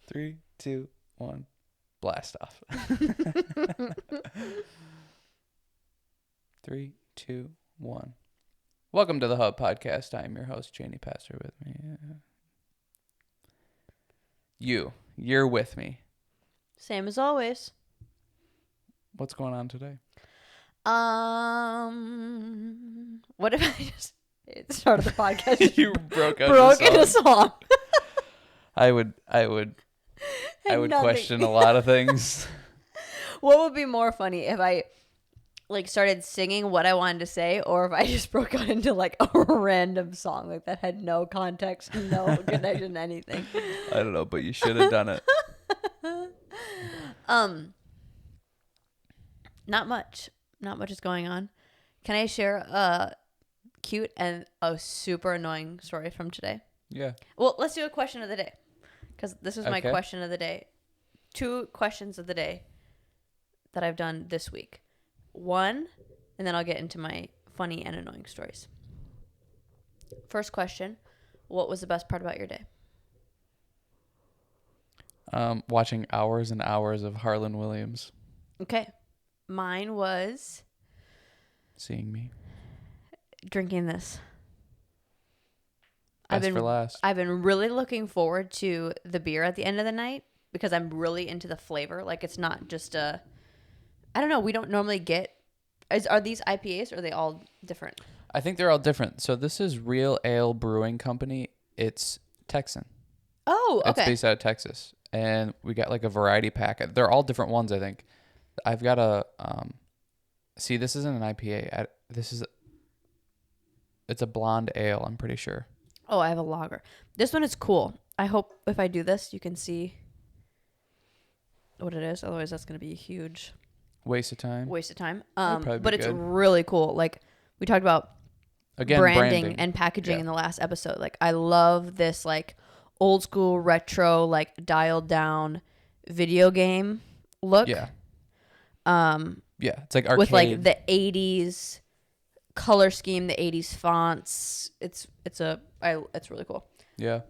3, 2, 1. Blast off. 3, 2, 1. Welcome to the Hub Podcast. I am your host, Janie Pastor. With me, you're with me. Same as always. What's going on today? What if I just at the start of the podcast You broke into song? I would question a lot of things. What would be more funny if I started singing what I wanted to say, or if I just broke out into a random song that had no context, no connection, anything? I don't know, but you should have done it. Not much is going on. Can I share a cute and a super annoying story from today? Yeah. Well, let's do a question of the day, because this is my Okay. question of the day. 2 questions of the day that I've done this week. 1, and then I'll get into my funny and annoying stories. First question: what was the best part about your day? Watching hours and hours of Harlan Williams. Okay. Mine was Seeing me. drinking this. Best for last. I've been really looking forward to the beer at the end of the night, because I'm really into the flavor. It's not just I don't know. We don't normally get. Are these IPAs, or are they all different? I think they're all different. So this is Real Ale Brewing Company. It's Texan. Oh, okay. It's based out of Texas. And we got a variety pack. They're all different ones, I think. I've got a see, this isn't an IPA. It's a blonde ale, I'm pretty sure. Oh, I have a lager. This one is cool. I hope if I do this, you can see what it is. Otherwise, that's going to be a huge Waste of time. But be it's good. really cool. We talked about Again, branding and packaging in the last episode. I love this old school retro dialed down video game look. Yeah. Yeah, it's like arcade. With the 80s color scheme, the 80s fonts. It's really cool. Yeah.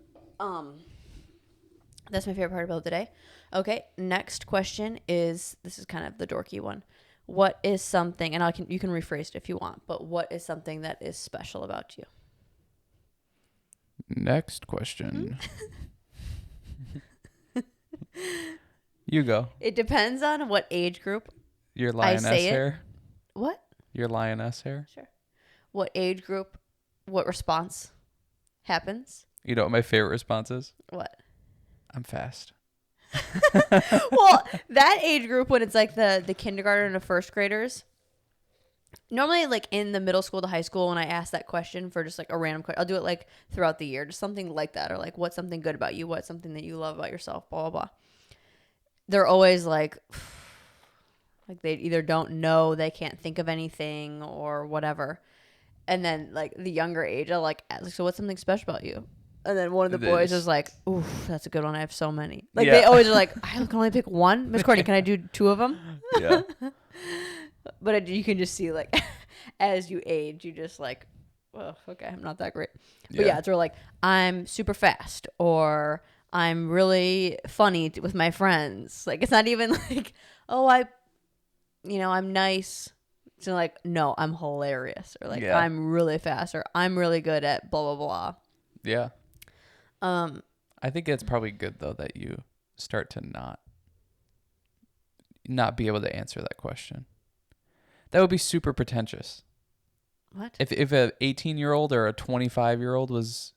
That's my favorite part about the day. Okay, next question is, this is kind of the dorky one. What is something, and you can rephrase it if you want, but what is something that is special about you? Next question. You go. It depends on what age group. Your lioness hair. What? Your lioness hair. Sure. What age group, what response happens? You know what my favorite response is? What? I'm fast. Well, that age group, when it's the kindergarten and first graders, normally in the middle school to high school, when I ask that question for just a random question, I'll do it throughout the year, just something like that, or what's something good about you, what's something that you love about yourself, blah blah blah. They're always they either don't know, they can't think of anything, or whatever. And then the younger age, I'll ask, so what's something special about you? And then one of the boys is ooh, that's a good one. I have so many. They always are I can only pick one. Miss Courtney, can I do 2 of them? Yeah. But you can just see as you age, you just oh, okay, I'm not that great. But yeah, it's real I'm super fast, or I'm really funny with my friends. It's not even oh, I'm nice. So no, I'm hilarious, or I'm really fast, or I'm really good at blah blah blah. Yeah. I think it's probably good though that you start to not be able to answer that question. That would be super pretentious. What? If a 18-year-old or a 25-year-old was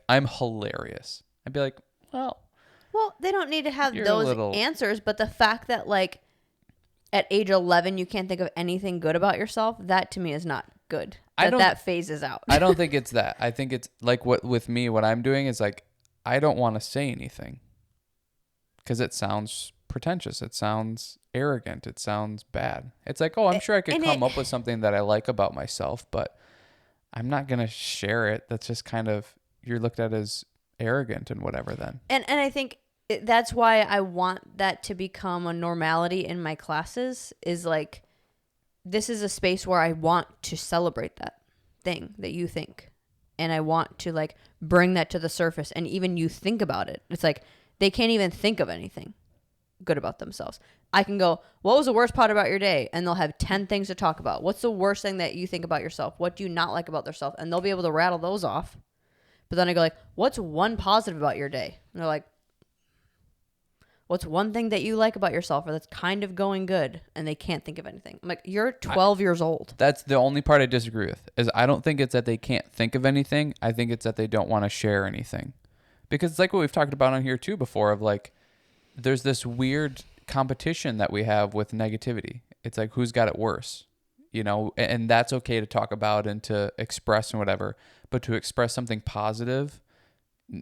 I'm hilarious, I'd be well, they don't need to have You're those answers, but the fact that at age 11 you can't think of anything good about yourself, that to me is not good. That phases out. I don't think it's that. I think it's what with me, what I'm doing is I don't want to say anything because it sounds pretentious. It sounds arrogant. It sounds bad. It's oh, I'm sure I could come up with something that I like about myself, but I'm not going to share it. That's just kind of, you're looked at as arrogant and whatever then. And I think that's why I want that to become a normality in my classes, is this is a space where I want to celebrate that thing that you think. And I want to bring that to the surface. And even you think about it. It's they can't even think of anything good about themselves. I can go, what was the worst part about your day? And they'll have 10 things to talk about. What's the worst thing that you think about yourself? What do you not like about yourself? And they'll be able to rattle those off. But then I go like, what's one positive about your day? And they're like, what's one thing that you like about yourself or that's kind of going good? And they can't think of anything. I'm like, you're 12 years old. That's the only part I disagree with. Is I don't think it's that they can't think of anything. I think it's that they don't want to share anything. Because it's like what we've talked about on here too before of like, there's this weird competition that we have with negativity. It's like, who's got it worse? You know, and that's okay to talk about and to express and whatever. But to express something positive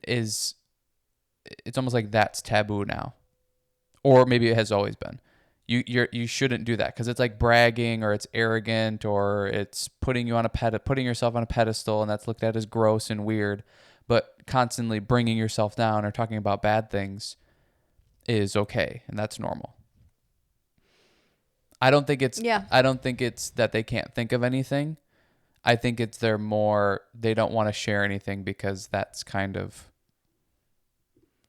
it's almost like that's taboo now. Or maybe it has always been. You shouldn't do that because it's like bragging or it's arrogant or it's putting yourself on a pedestal, and that's looked at as gross and weird. But constantly bringing yourself down or talking about bad things is okay, and that's normal. I don't think it's that they can't think of anything. I think it's they don't want to share anything because that's kind of,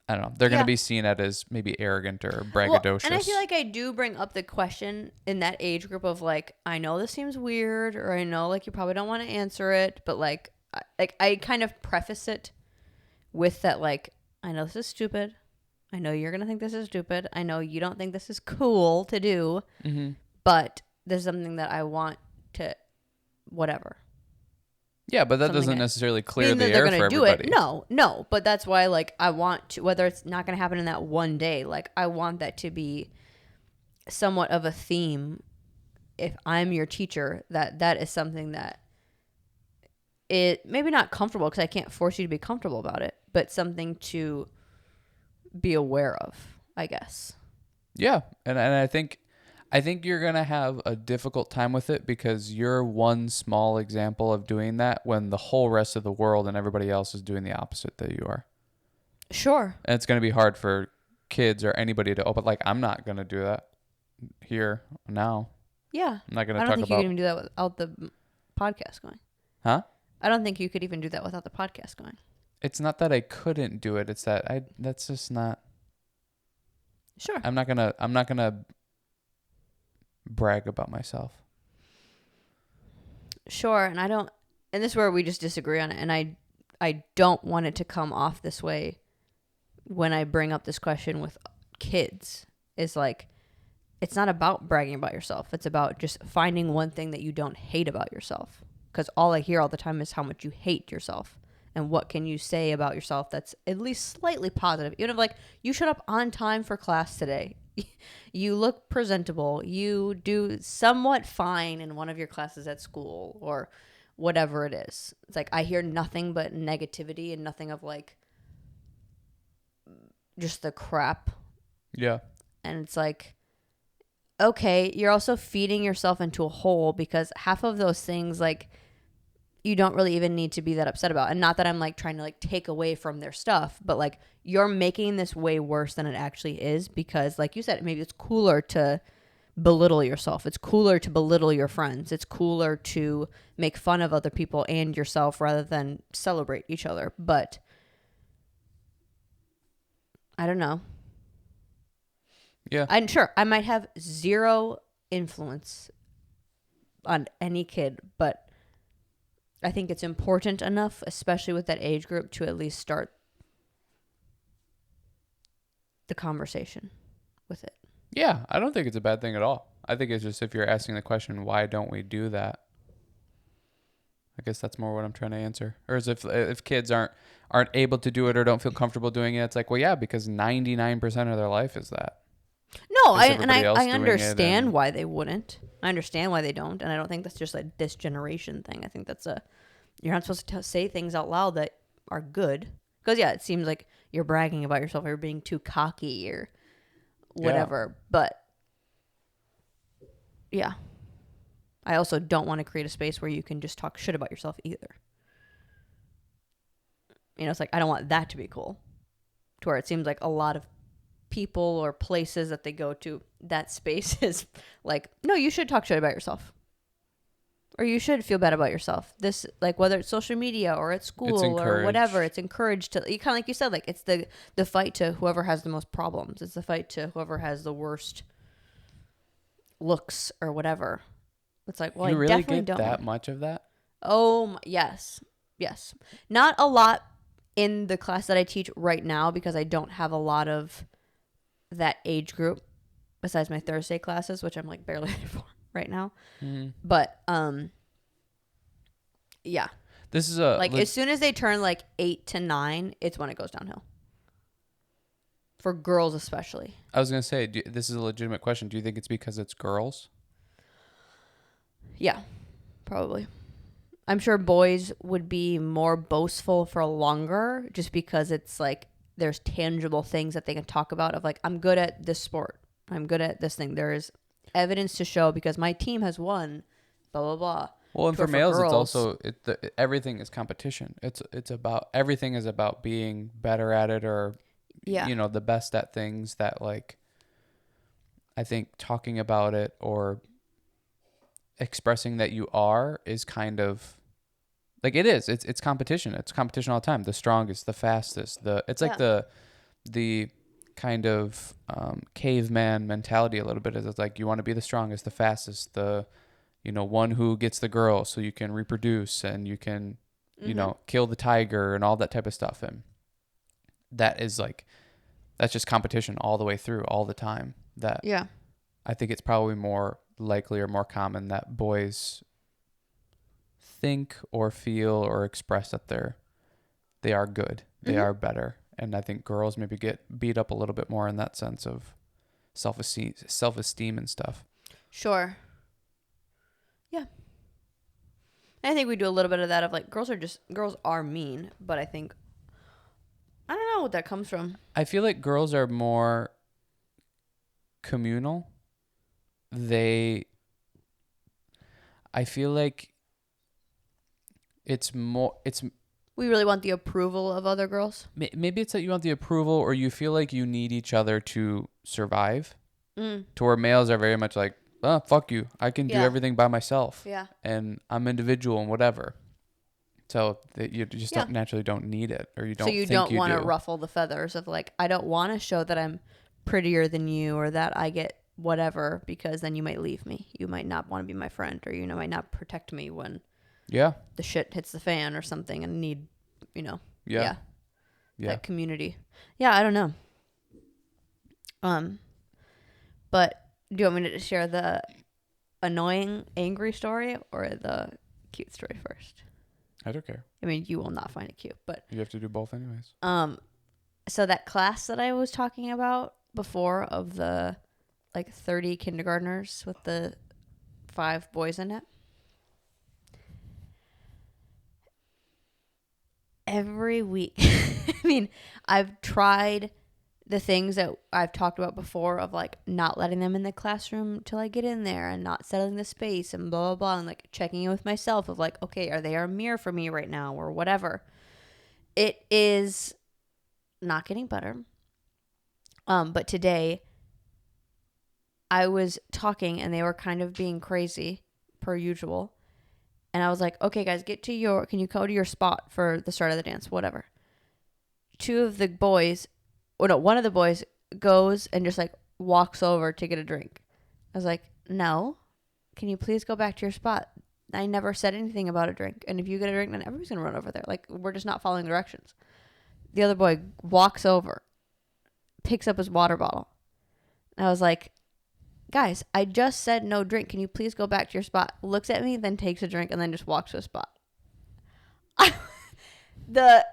I don't know. They're going to be seen as maybe arrogant or braggadocious. Well, and I feel like I do bring up the question in that age group of like, I know this seems weird, or I know like you probably don't want to answer it, but like I kind of preface it with that, like, I know this is stupid. I know you're going to think this is stupid. I know you don't think this is cool to do, but there's something that I want to, whatever. Yeah, but that doesn't necessarily clear the air for everybody. No, but that's why, like, I want to, whether it's not going to happen in that one day, like, I want that to be somewhat of a theme. If I'm your teacher, that is something that it maybe not comfortable, because I can't force you to be comfortable about it, but something to be aware of, I guess. Yeah, and I think you're going to have a difficult time with it because you're one small example of doing that when the whole rest of the world and everybody else is doing the opposite that you are. Sure. And it's going to be hard for kids or anybody to open. Like, I'm not going to do that here now. Yeah. I'm not going to talk about... I don't think you could even do that without the podcast going. Huh? I don't think you could even do that without the podcast going. It's not that I couldn't do it. It's that that's just not... Sure. I'm not going to brag about myself. Sure, and this is where we just disagree on it, and I don't want it to come off this way when I bring up this question with kids. Is like, it's not about bragging about yourself. It's about just finding one thing that you don't hate about yourself. Because all I hear all the time is how much you hate yourself. And what can you say about yourself that's at least slightly positive? Even if, like, you showed up on time for class today. You look presentable. You do somewhat fine in one of your classes at school or whatever it is. It's like I hear nothing but negativity and nothing of, like, just the crap. Yeah. And it's like, okay, you're also feeding yourself into a hole because half of those things, like, you don't really even need to be that upset about. And not that I'm like trying to like take away from their stuff, but like you're making this way worse than it actually is because, like you said, maybe it's cooler to belittle yourself. It's cooler to belittle your friends. It's cooler to make fun of other people and yourself rather than celebrate each other. But I don't know. Yeah. I'm sure I might have zero influence on any kid, but I think it's important enough, especially with that age group, to at least start the conversation with it. Yeah, I don't think it's a bad thing at all. I think it's just if you're asking the question, why don't we do that? I guess that's more what I'm trying to answer. Or as if kids aren't able to do it or don't feel comfortable doing it, it's like, well, yeah, because 99% of their life is that. No, I understand why they wouldn't. I understand why they don't, and I don't think that's just like this generation thing. I think that's you're not supposed to say things out loud that are good. Because yeah, it seems like you're bragging about yourself or being too cocky or whatever. Yeah. But yeah, I also don't want to create a space where you can just talk shit about yourself either. You know, it's like I don't want that to be cool. To where it seems like a lot of people or places that they go to, that space is like, no, you should talk shit about yourself. or you should feel bad about yourself. This, like, whether it's social media or at school or whatever, it's encouraged to, you kind of like you said, like, it's the fight to whoever has the most problems. It's the fight to whoever has the worst looks or whatever. It's like, well, You I really definitely get don't. that much of that? Oh, yes. Yes. Not a lot in the class that I teach right now because I don't have a lot of that age group besides my Thursday classes, which I'm like barely there for right now. Mm-hmm. But yeah. This is a like as soon as they turn like 8 to 9, it's when it goes downhill. For girls especially. I was gonna say, this is a legitimate question. Do you think it's because it's girls? Yeah, probably. I'm sure boys would be more boastful for longer just because it's like there's tangible things that they can talk about of like, I'm good at this sport. I'm good at this thing. There's evidence to show because my team has won, blah, blah, blah. Well, and for males, it's also, everything is competition. It's about, everything is about being better at it or, you know, the best at things that, like, I think talking about it or expressing that you are is kind of like it's competition. It's competition all the time. The strongest, the fastest, it's like the kind of caveman mentality a little bit. Is it's like you want to be the strongest, the fastest, the, you know, one who gets the girl so you can reproduce and you can, you know, kill the tiger and all that type of stuff. And that is like, that's just competition all the way through, all the time. That I think it's probably more likely or more common that boys think or feel or express that they are good, they are better. And I think girls maybe get beat up a little bit more in that sense of self-esteem and stuff. Sure. Yeah. I think we do a little bit of that of like girls are mean, but I think I don't know what that comes from. I feel like girls are more communal. I feel like we really want the approval of other girls. Maybe it's that you want the approval or you feel like you need each other to survive. To where males are very much like, oh, fuck you. I can do everything by myself. Yeah. And I'm individual and whatever. So that you just don't need it, or you don't. So you don't want to ruffle the feathers of like, I don't want to show that I'm prettier than you or that I get whatever, because then you might leave me. You might not want to be my friend, or you might not protect me when the shit hits the fan or something and need, that community. Yeah, I don't know. But do you want me to share the annoying, angry story or the cute story first? I don't care. I mean, you will not find it cute, but you have to do both anyways. So that class that I was talking about before of the like 30 kindergartners with the 5 boys in it. Every week, I mean, I've tried the things that I've talked about before of like not letting them in the classroom till I get in there and not settling the space and blah, blah, blah. And like checking in with myself of like, okay, are they a mirror for me right now or whatever? It is not getting better. But today I was talking and they were kind of being crazy per usual. And I was like, okay, guys, can you go to your spot for the start of the dance? Whatever. One of the boys goes and just like walks over to get a drink. I was like, no, can you please go back to your spot? I never said anything about a drink. And if you get a drink, then everybody's going to run over there. Like, we're just not following directions. The other boy walks over, picks up his water bottle. And I was like, guys, I just said no drink. Can you please go back to your spot? Looks at me, then takes a drink, and then just walks to a spot. The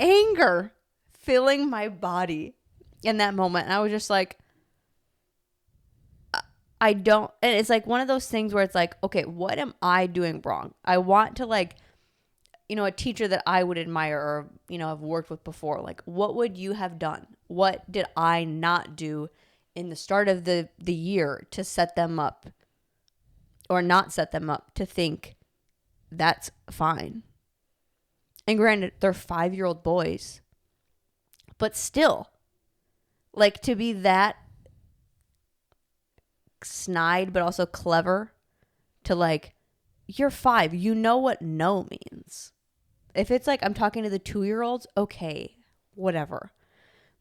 anger filling my body in that moment. And I was just like, I don't, and it's like one of those things where it's like, okay, what am I doing wrong? I want to like, a teacher that I would admire or, have worked with before. Like, what would you have done? What did I not do in the start of the year to set them up or not set them up to think that's fine? And granted, they're 5-year-old boys. But still, like, to be that snide but also clever to like, you're 5. You know what no means. If it's like I'm talking to the 2-year-olds, okay, whatever.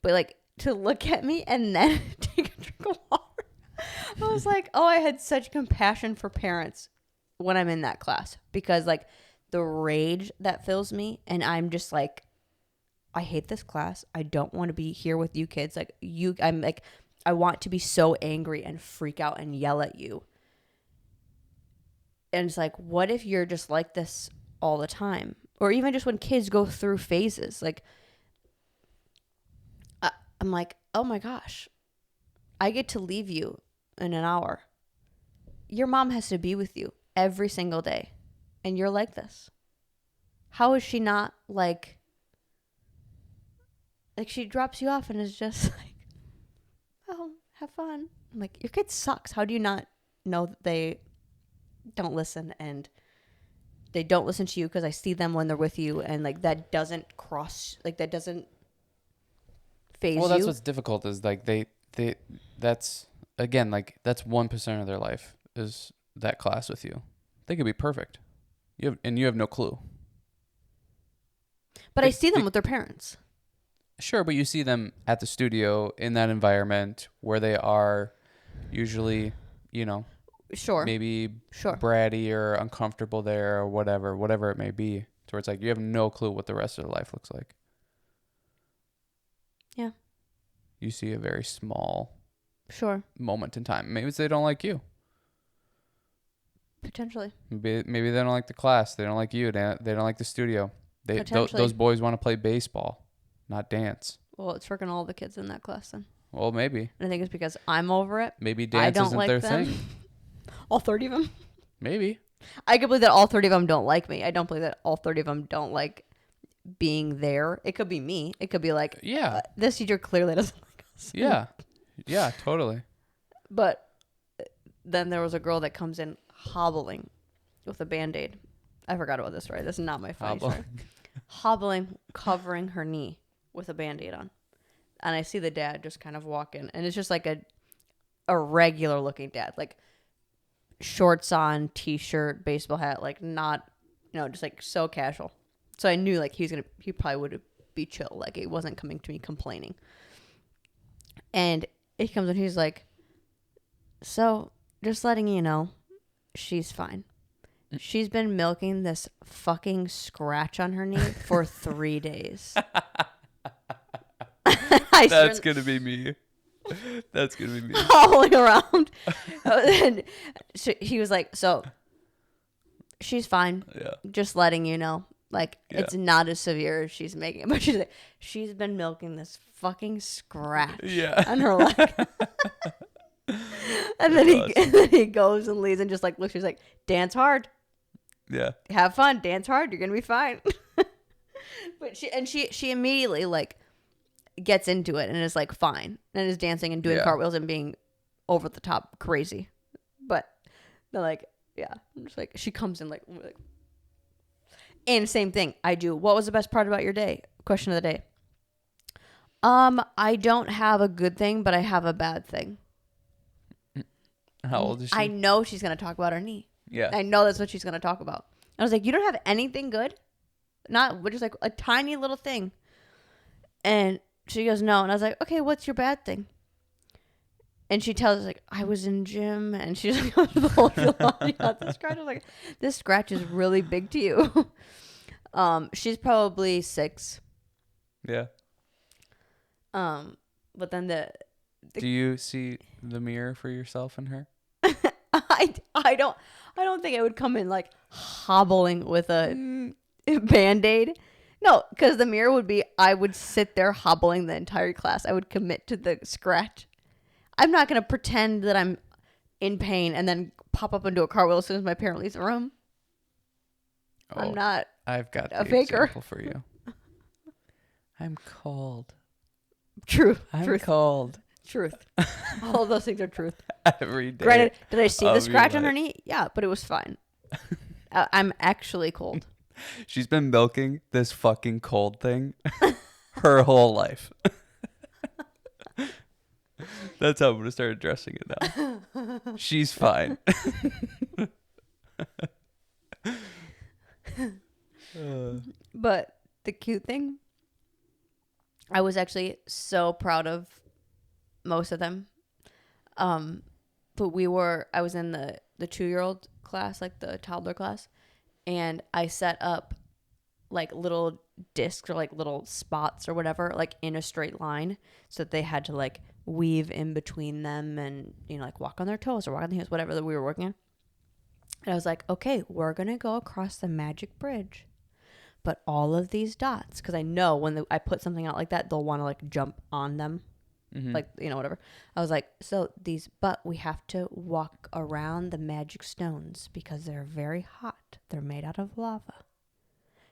But like to look at me and then take a drink of water. I was like, oh, I had such compassion for parents when I'm in that class because like the rage that fills me and I'm just like, I hate this class. I don't want to be here with you kids. Like I'm like, I want to be so angry and freak out and yell at you. And it's like, what if you're just like this all the time? Or even just when kids go through phases, like I'm like, oh my gosh, I get to leave you in an hour. Your mom has to be with you every single day. And you're like this. How is she not like she drops you off and is just like, oh, have fun. I'm like, your kid sucks. How do you not know that they don't listen and they don't listen to you because I see them when they're with you and like that doesn't cross, like that doesn't phase you. Well, that's what's difficult is like that's again, like that's 1% of their life is that class with you. They could be perfect. You have no clue. But I see them with their parents. Sure, but you see them at the studio in that environment where they are usually, Sure. maybe Sure. bratty or uncomfortable there or whatever it may be. So it's like you have no clue what the rest of their life looks like. Yeah. You see a very small Sure. moment in time. Maybe it's they don't like you. Potentially. Maybe they don't like the class. They don't like you. They don't like the studio. Those boys want to play baseball, not dance. Well, it's freaking all the kids in that class then. Well, maybe. And I think it's because I'm over it. Maybe dance isn't like their them. thing. All 30 of them? Maybe. I can believe that all 30 of them don't like me. I don't believe that all 30 of them don't like being there. It could be me. It could be like, yeah, this teacher clearly doesn't like us. Yeah. Yeah, totally. But then there was a girl that comes in hobbling with a Band-Aid. I forgot about this, right? This is not my funny story. Hobbling, covering her knee with a Band-Aid on. And I see the dad just kind of walk in. And it's just like a regular looking dad. Like shorts on, t-shirt, baseball hat. Like not, just like so casual. So I knew like he probably would be chill. Like he wasn't coming to me complaining. And he comes in, he's like, so just letting you know, she's fine. She's been milking this fucking scratch on her knee for 3 days. That's going to be me. That's going to be me. Hauling around. And he was like, so she's fine. Yeah. Just letting you know. Like, Yeah. It's not as severe as she's making it. But she's like, she's been milking this fucking scratch on her leg. And then he goes and leaves and just like looks. She's like, dance hard. Yeah. Have fun. Dance hard. You're gonna be fine. But she immediately like gets into it and is like fine and is dancing and doing cartwheels and being over the top crazy. But they're like, yeah, I'm just like she comes in like. And same thing. I do. What was the best part about your day? Question of the day. I don't have a good thing, but I have a bad thing. How old is she? I know she's going to talk about her knee. Yeah. I know that's what she's going to talk about. I was like, you don't have anything good? Not just like a tiny little thing. And she goes, no. And I was like, okay, what's your bad thing? And she tells us, like, I was in gym. And she's like, the whole you got this scratch. I was like, this scratch is really big to you. She's probably 6. Yeah. But then do you see the mirror for yourself in her? I don't think I would come in like hobbling with a Band-Aid. No, because the mirror would be, I would sit there hobbling the entire class. I would commit to the scratch. I'm not going to pretend that I'm in pain and then pop up into a cartwheel as soon as my parent leaves the room. Oh, I'm not I've got a the faker. example for you. I'm cold. Truth. I'm cold. Truth. All those things are truth. Every day. Granted, did I see the of scratch your on her life. knee? Yeah, but it was fine. I'm actually cold. She's been milking this fucking cold thing her whole life. That's how I'm gonna start addressing it now. She's fine. But the cute thing, I was actually so proud of most of them. But I was in the 2-year-old class, like the toddler class, and I set up like little discs or like little spots or whatever, like in a straight line, so that they had to like weave in between them and, like walk on their toes or walk on their heels, whatever that we were working on. And I was like, okay, we're going to go across the magic bridge. But all of these dots, because I know when I put something out like that, they'll want to like jump on them. Mm-hmm. Like, whatever. I was like, but we have to walk around the magic stones because they're very hot. They're made out of lava.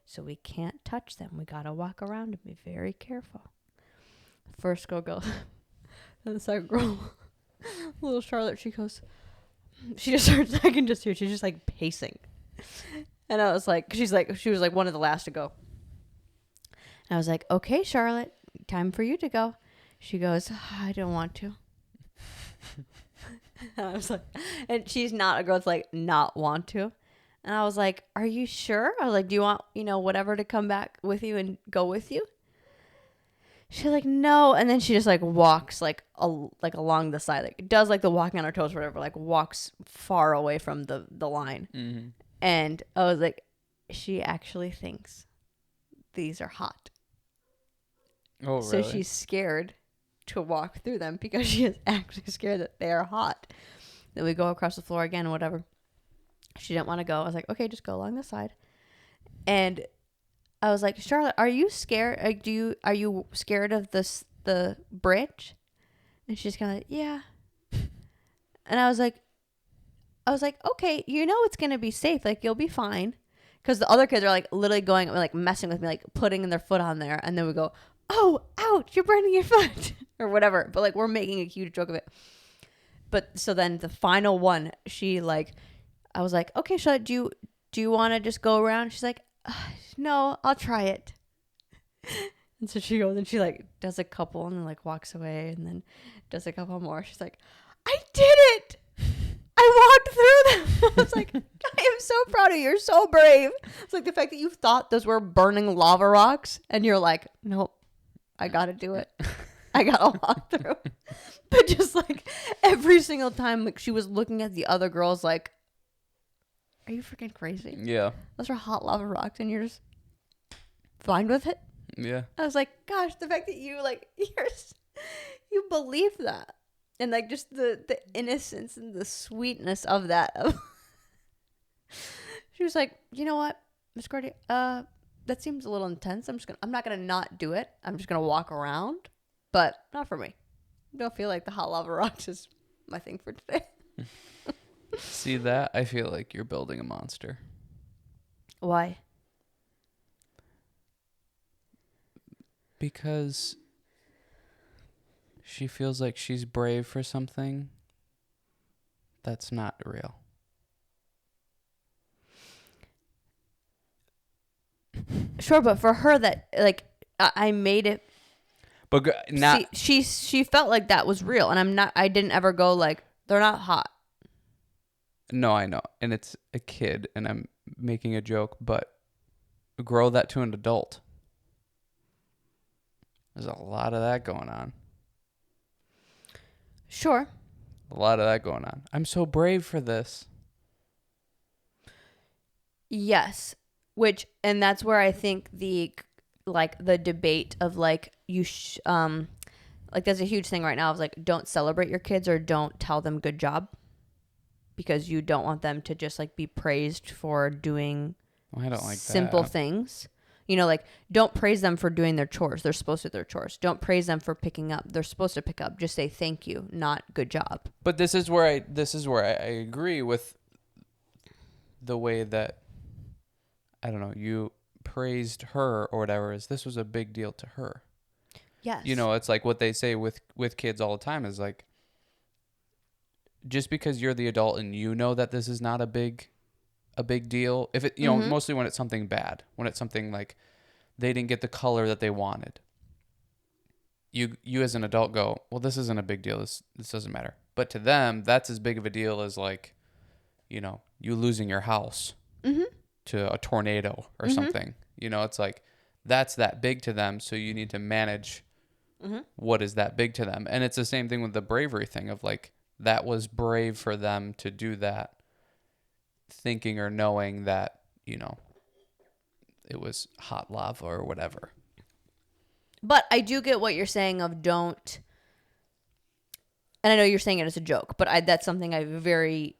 So we can't touch them. We got to walk around and be very careful. First girl goes. And the second girl, little Charlotte, she just starts, I can just hear, she's just like pacing. And I was like, she was like one of the last to go. And I was like, okay, Charlotte, time for you to go. She goes, I don't want to. And I was like, and she's not a girl to like not want to. And I was like, are you sure? I was like, do you want, whatever to come back with you and go with you? She's like, no. And then she just like walks like along the side, like does like the walking on her toes or whatever, like walks far away from the line. Mm-hmm. And I was like, she actually thinks these are hot. Oh, so really? she's scared to walk through them because she is actually scared that they are hot. Then we go across the floor again, whatever. She didn't want to go. I was like, okay, just go along the side. And I was like, Charlotte, are you scared? Are you scared of the bridge? And she's kind of like, yeah. And I was like, okay, it's gonna be safe. Like you'll be fine. Because the other kids are like literally going, like messing with me, like putting their foot on there, and then we go, oh, ouch, you're burning your foot, or whatever. But like we're making a huge joke of it. But so then the final one, I was like, okay, Charlotte, do you want to just go around? She's like, no, I'll try it. And so she goes and she like does a couple and then like walks away and then does a couple more. She's like, I did it. I walked through them. I was like, I am so proud of you. You're so brave. It's like the fact that you thought those were burning lava rocks and you're like, nope, I got to do it. I got to walk through. But just like every single time, like she was looking at the other girls like, are you freaking crazy? Yeah. Those are hot lava rocks and you're just fine with it? Yeah. I was like, gosh, the fact that you like, you believe that. And like just the innocence and the sweetness of that. She was like, you know what, Miss Cordy, that seems a little intense. I'm not gonna not do it. I'm just gonna walk around, but not for me. I don't feel like the hot lava rocks is my thing for today. See that? I feel like you're building a monster. Why? Because she feels like she's brave for something that's not real. Sure, but for her that like I made it. But not she felt like that was real, and I didn't ever go like they're not hot. No, I know, and it's a kid, and I'm making a joke, but grow that to an adult. There's a lot of that going on. Sure. A lot of that going on. I'm so brave for this. Yes. And that's where I think the debate of like like there's a huge thing right now of like don't celebrate your kids or don't tell them good job because you don't want them to just like be praised for doing I don't like simple that. things. Like don't praise them for doing their chores. They're supposed to do their chores. Don't praise them for picking up. They're supposed to pick up. Just say thank you, not good job. But this is where I agree with the way that I don't know, you praised her or whatever, is this was a big deal to her. Yes. It's like what they say with kids all the time is like, just because you're the adult and you know that this is not a big deal, if it, mostly when it's something bad, when it's something like they didn't get the color that they wanted, you as an adult go, well, this isn't a big deal. This doesn't matter. But to them, that's as big of a deal as like, you losing your house to a tornado or something. It's like that's that big to them. So you need to manage what is that big to them. And it's the same thing with the bravery thing of like, that was brave for them to do that, thinking or knowing that, it was hot lava or whatever. But I do get what you're saying of don't, and I know you're saying it as a joke, but that's something I very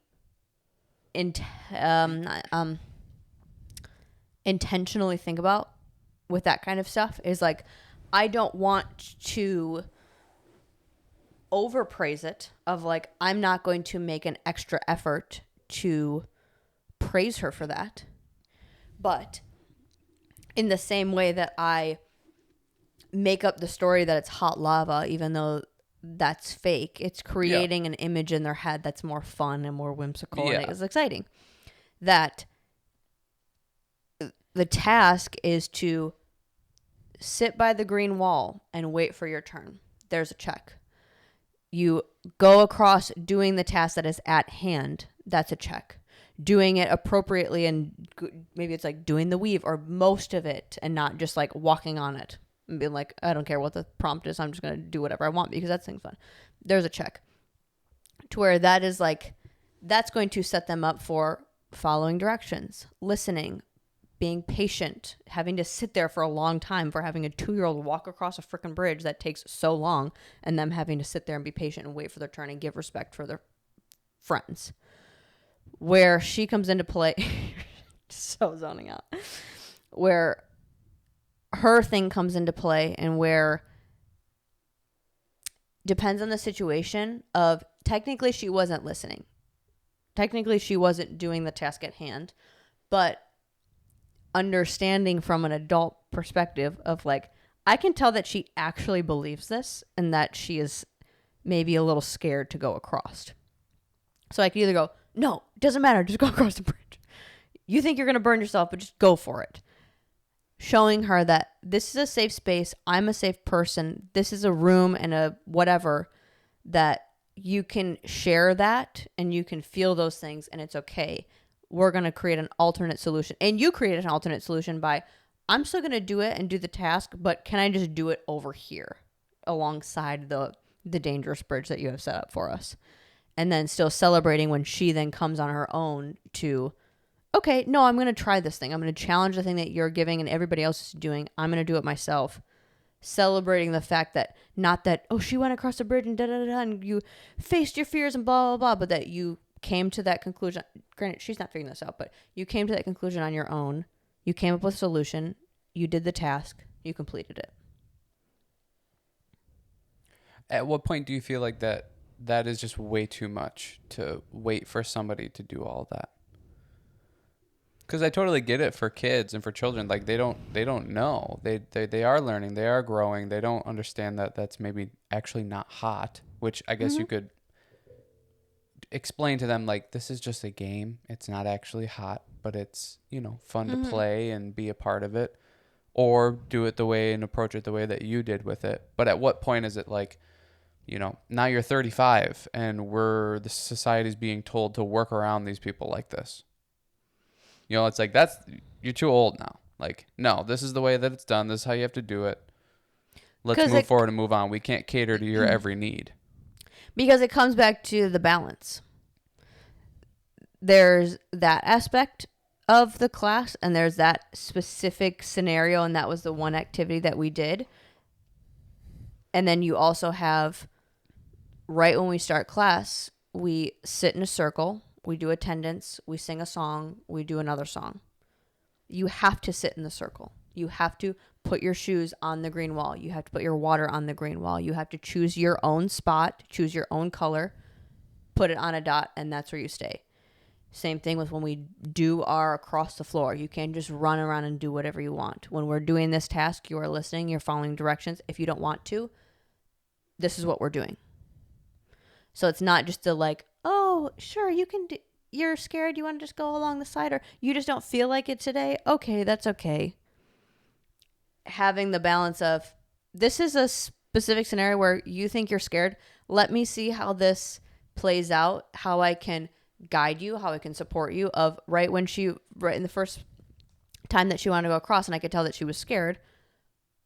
intentionally think about with that kind of stuff is like, I don't want to overpraise it of like, I'm not going to make an extra effort to praise her for that. But in the same way that I make up the story that it's hot lava, even though that's fake, it's creating an image in their head that's more fun and more whimsical and it's exciting. That the task is to sit by the green wall and wait for your turn. There's a check. You go across doing the task that is at hand. That's a check. Doing it appropriately, and maybe it's like doing the weave or most of it and not just like walking on it and being like, I don't care what the prompt is. I'm just going to do whatever I want because that thing's fun. There's a check. To where that is like, that's going to set them up for following directions, listening, being patient, having to sit there for a long time, for having a 2-year-old walk across a freaking bridge that takes so long, and them having to sit there and be patient and wait for their turn and give respect for their friends. Where she comes into play, so zoning out, where her thing comes into play and where depends on the situation of technically she wasn't listening. Technically she wasn't doing the task at hand, but understanding from an adult perspective of like, I can tell that she actually believes this and that she is maybe a little scared to go across. So I could either go, no, it doesn't matter, just go across the bridge. You think you're going to burn yourself, but just go for it. Showing her that this is a safe space, I'm a safe person, this is a room and a whatever, that you can share that and you can feel those things and it's okay. We're going to create an alternate solution. And you created an alternate solution by, I'm still going to do it and do the task, but can I just do it over here alongside the dangerous bridge that you have set up for us? And then still celebrating when she then comes on her own to, okay, no, I'm going to try this thing. I'm going to challenge the thing that you're giving and everybody else is doing. I'm going to do it myself. Celebrating the fact that, not that, oh, she went across the bridge and da-da-da-da, and you faced your fears and blah, blah, blah, but that you came to that conclusion. Granted, she's not figuring this out, but you came to that conclusion on your own. You came up with a solution. You did the task. You completed it. At what point do you feel like that is just way too much to wait for somebody to do all that? Because I totally get it for kids and for children. Like they don't know. They are learning. They are growing. They don't understand that that's maybe actually not hot, which I guess you could explain to them, like, this is just a game. It's not actually hot, but it's, fun to play and be a part of it. Or do it the way and approach it the way that you did with it. But at what point is it like, now you're 35 and the society's being told to work around these people like this? It's like, you're too old now. Like, no, this is the way that it's done. This is how you have to do it. Let's move forward and move on. We can't cater to your every need. Because it comes back to the balance. There's that aspect of the class, and there's that specific scenario, and that was the one activity that we did. And then you also have, right when we start class, we sit in a circle, we do attendance, we sing a song, we do another song. You have to sit in the circle. You have to put your shoes on the green wall. You have to put your water on the green wall. You have to choose your own spot, choose your own color, put it on a dot, and that's where you stay. Same thing with when we do our across the floor. You can't just run around and do whatever you want. When we're doing this task, you are listening, you're following directions. If you don't want to, this is what we're doing. So it's not just like, oh, sure, you can do, you're scared, you want to just go along the side, or you just don't feel like it today. Okay, that's okay. Having the balance of, this is a specific scenario where you think you're scared, let me see how this plays out, how I can guide you, how I can support you. Of right in the first time that she wanted to go across and I could tell that she was scared,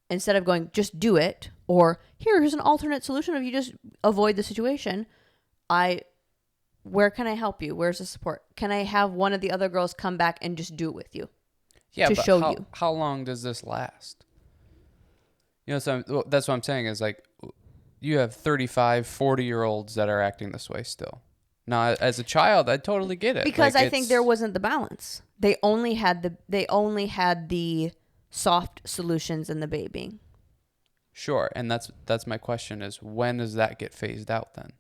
instead of going, just do it, or here's an alternate solution if you just avoid the situation, where can I help you? Where's the support? Can I have one of the other girls come back and just do it with you? Yeah, to but show you. How long does this last? You know, so that's what I'm saying is like, you have 35, 40-year-olds that are acting this way still. Now, as a child, I totally get it. Because I think there wasn't the balance. They only had the soft solutions in the babying. Sure, and that's my question is, when does that get phased out then?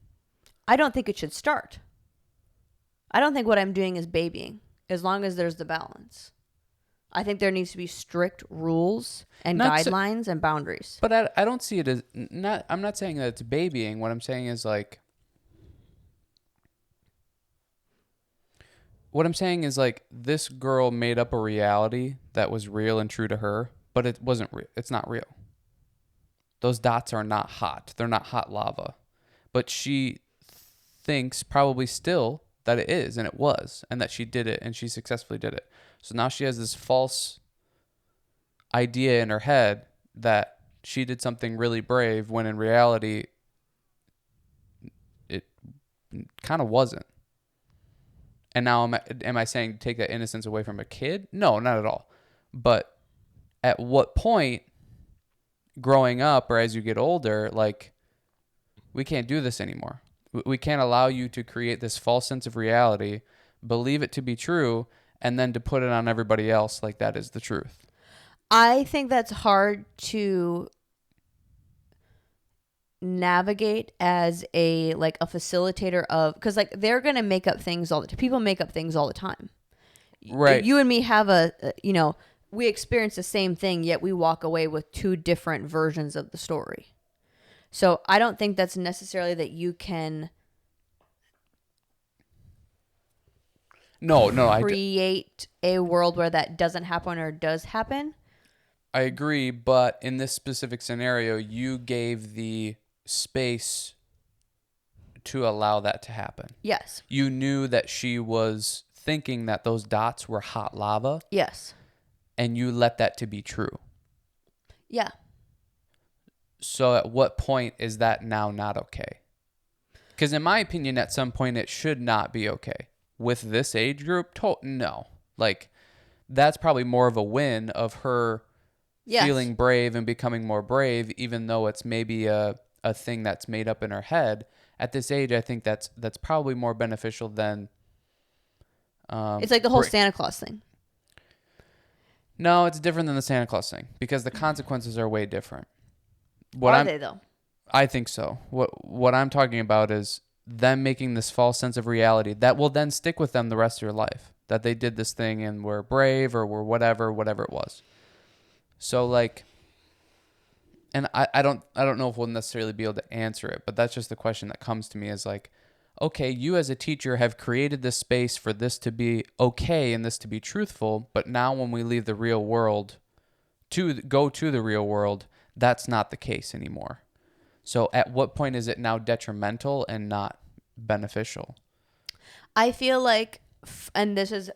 I don't think it should start. I don't think what I'm doing is babying, as long as there's the balance. I think there needs to be strict rules and guidelines and boundaries. But I don't see it as not. I'm not saying that it's babying. What I'm saying is like. What I'm saying is like this girl made up a reality that was real and true to her, but it wasn't real. It's not real. Those dots are not hot. They're not hot lava. But she thinks probably still that it is, and it was, and that she did it, and she successfully did it. So now she has this false idea in her head that she did something really brave when in reality it kind of wasn't. And now am I saying take that innocence away from a kid? No, not at all. But at what point growing up or as you get older, like, we can't do this anymore. We can't allow you to create this false sense of reality, believe it to be true, and then to put it on everybody else like that is the truth. I think that's hard to navigate as a facilitator of, because like they're gonna make up things all the time. People make up things all the time. Right. You and me have we experience the same thing, yet we walk away with two different versions of the story. So I don't think that's necessarily that you can create a world where that doesn't happen or does happen. I agree, but in this specific scenario, you gave the space to allow that to happen. Yes. You knew that she was thinking that those dots were hot lava. Yes. And you let that to be true. Yeah. So at what point is that now not okay? Because in my opinion, at some point, it should not be okay. With this age group, no. Like, that's probably more of a win of her feeling brave and becoming more brave, even though it's maybe a thing that's made up in her head. At this age, I think that's probably more beneficial than... it's like the whole Santa Claus thing. No, it's different than the Santa Claus thing because the consequences are way different. Are they, though? I think so. What I'm talking about is them making this false sense of reality that will then stick with them the rest of their life. That they did this thing and were brave or were whatever it was. So like, and I don't know if we'll necessarily be able to answer it, but that's just the question that comes to me is like, okay, you as a teacher have created this space for this to be okay and this to be truthful, but now when we leave the real world go to the real world, that's not the case anymore. So at what point is it now detrimental and not beneficial? I feel like, and this is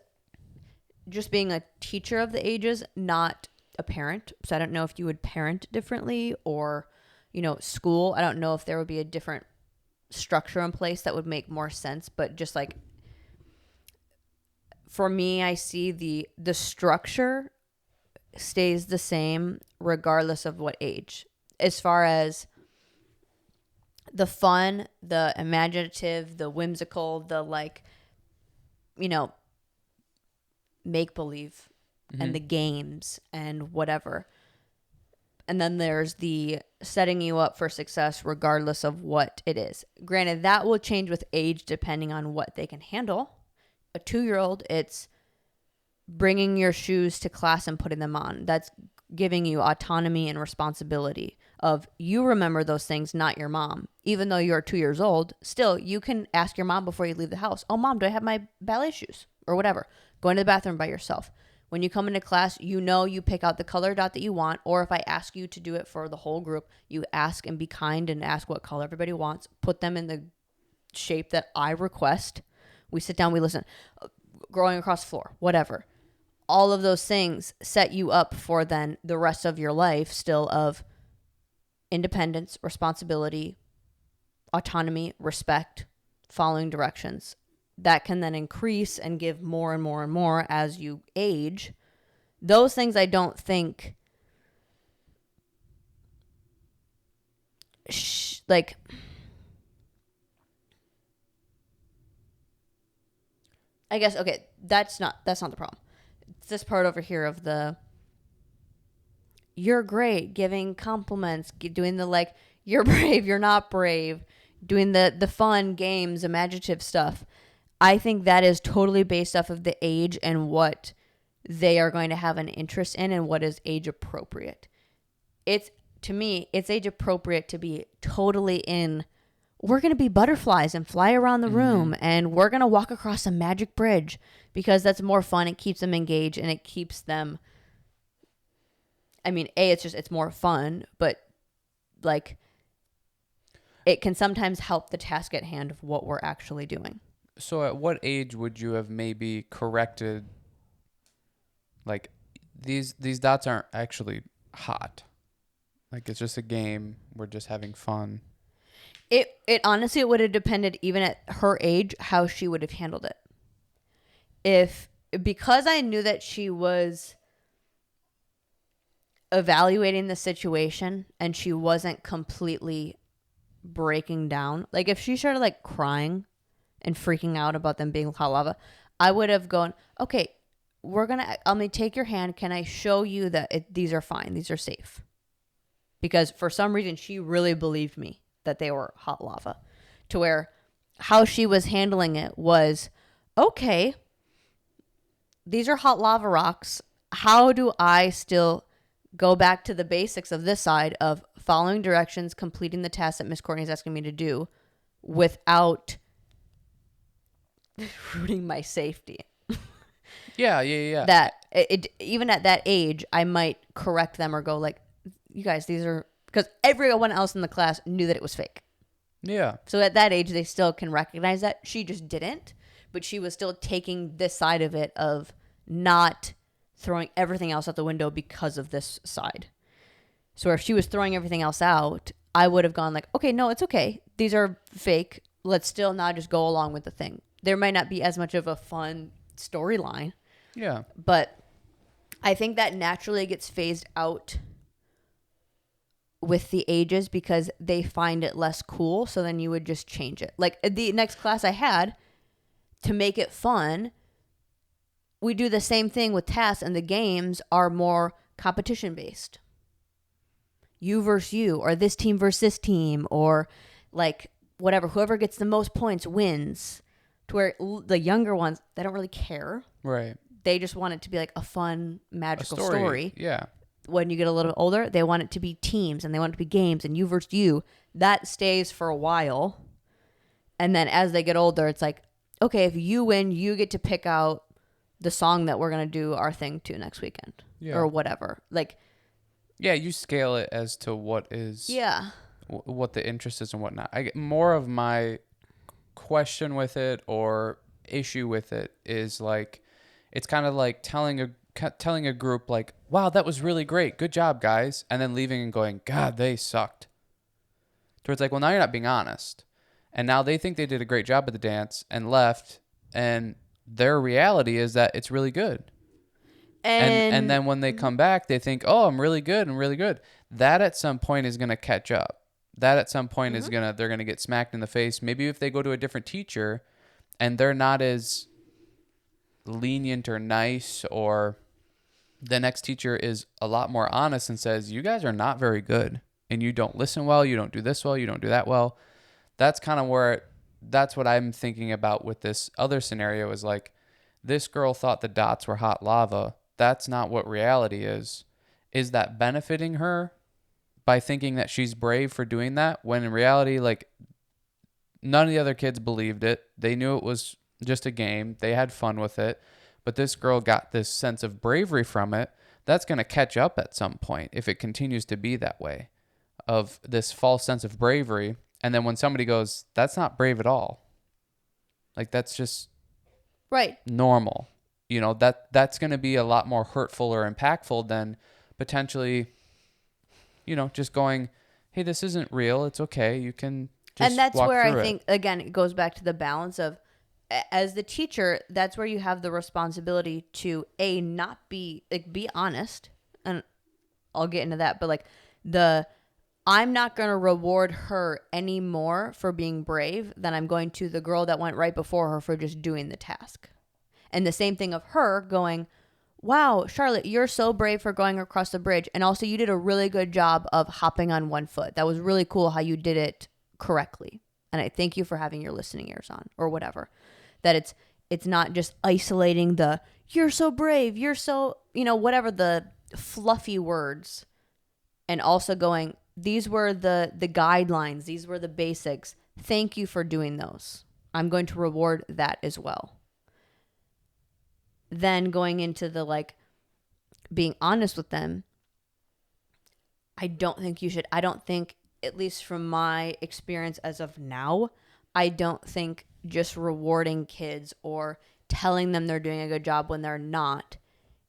just being a teacher of the ages, not a parent. So I don't know if you would parent differently or, school. I don't know if there would be a different structure in place that would make more sense. But just like, for me, I see the structure stays the same regardless of what age. As far as the fun, the imaginative, the whimsical, the make believe and the games and whatever. And then there's the setting you up for success regardless of what it is. Granted, that will change with age depending on what they can handle. A 2-year-old, it's bringing your shoes to class and putting them on. That's giving you autonomy and responsibility of you remember those things, not your mom. Even though you're 2 years old, still you can ask your mom before you leave the house, oh, Mom, do I have my ballet shoes or whatever? Going to the bathroom by yourself. When you come into class, you pick out the color dot that you want, or if I ask you to do it for the whole group, you ask and be kind and ask what color everybody wants. Put them in the shape that I request. We sit down, we listen. Growing across the floor, whatever. All of those things set you up for then the rest of your life still of independence, responsibility, autonomy, respect, following directions. That can then increase and give more and more and more as you age. Those things I don't think like I guess okay, that's not the problem. It's this part over here of the you're great, giving compliments, doing the like you're brave, you're not brave, doing the fun games, imaginative stuff. I think that is totally based off of the age and what they are going to have an interest in and what is age appropriate. To me, it's age appropriate to be totally in. We're going to be butterflies and fly around the room and we're going to walk across a magic bridge because that's more fun. It keeps them engaged and it keeps them. I mean, it's more fun, but like it can sometimes help the task at hand of what we're actually doing. So at what age would you have maybe corrected, like, these dots aren't actually hot? Like, it's just a game. We're just having fun. It honestly, it would have depended even at her age how she would have handled it. Because I knew that she was evaluating the situation and she wasn't completely breaking down. Like, if she started, like, crying and freaking out about them being hot lava, I would have gone, okay, I'm going to take your hand. Can I show you that these are fine? These are safe. Because for some reason, she really believed me that they were hot lava. To where how she was handling it was, okay, these are hot lava rocks. How do I still go back to the basics of this side of following directions, completing the task that Miss Courtney is asking me to do without ruining my safety? Yeah. That even at that age, I might correct them or go like, you guys, these are, because everyone else in the class knew that it was fake. Yeah. So at that age, they still can recognize that. She just didn't, but she was still taking this side of it of not throwing everything else out the window because of this side. So if she was throwing everything else out, I would have gone like, okay, no, it's okay. These are fake. Let's still now just go along with the thing. There might not be as much of a fun storyline. Yeah. But I think that naturally gets phased out with the ages because they find it less cool. So then you would just change it. Like the next class I had, to make it fun, we do the same thing with tasks, and the games are more competition based. You versus you, or this team versus this team, or like whatever. Whoever gets the most points wins. To where the younger ones, they don't really care. Right. They just want it to be like a fun, magical story. Yeah. When you get a little bit older, they want it to be teams and they want it to be games and you versus you. That stays for a while. And then as they get older, it's like, okay, if you win, you get to pick out the song that we're going to do our thing to next weekend. Yeah. Or whatever. Like, yeah, you scale it as to what is, yeah, what the interest is and whatnot. I get more of my question with it or issue with it is like, it's kind of like telling a group like, wow, that was really great. Good job, guys. And then leaving and going, God, they sucked. So it's like, well, now you're not being honest. And now they think they did a great job at the dance and left. And their reality is that it's really good. And then when they come back, they think, oh, I'm really good and really good. That at some point is going to catch up. That at some point is they're going to get smacked in the face. Maybe if they go to a different teacher and they're not as lenient or nice, or the next teacher is a lot more honest and says, you guys are not very good and you don't listen well, you don't do this well, you don't do that well. That's kind of that's what I'm thinking about with this other scenario is like, this girl thought the dots were hot lava. That's not what reality is. Is that benefiting her by thinking that she's brave for doing that, when in reality, like, none of the other kids believed it. They knew it was just a game. They had fun with it. but this girl got this sense of bravery from it. That's going to catch up at some point if it continues to be that way, of this false sense of bravery. And then when somebody goes, that's not brave at all, like that's just right, normal, that's going to be a lot more hurtful or impactful than potentially, just going, hey, this isn't real, it's okay, you can just and that's walk where I through think, again, it goes back to the balance of, as the teacher, that's where you have the responsibility to not be like, be honest, and I'll get into that, but like I'm not going to reward her any more for being brave than I'm going to the girl that went right before her for just doing the task. And the same thing of her going, wow, Charlotte, you're so brave for going across the bridge. And also you did a really good job of hopping on one foot. That was really cool how you did it correctly. And I thank you for having your listening ears on, or whatever. That it's not just isolating the, you're so brave, you're so, whatever the fluffy words, and also going, these were the guidelines, these were the basics. Thank you for doing those. I'm going to reward that as well. Then going into the like being honest with them, I don't think, at least from my experience as of now, I don't think just rewarding kids or telling them they're doing a good job when they're not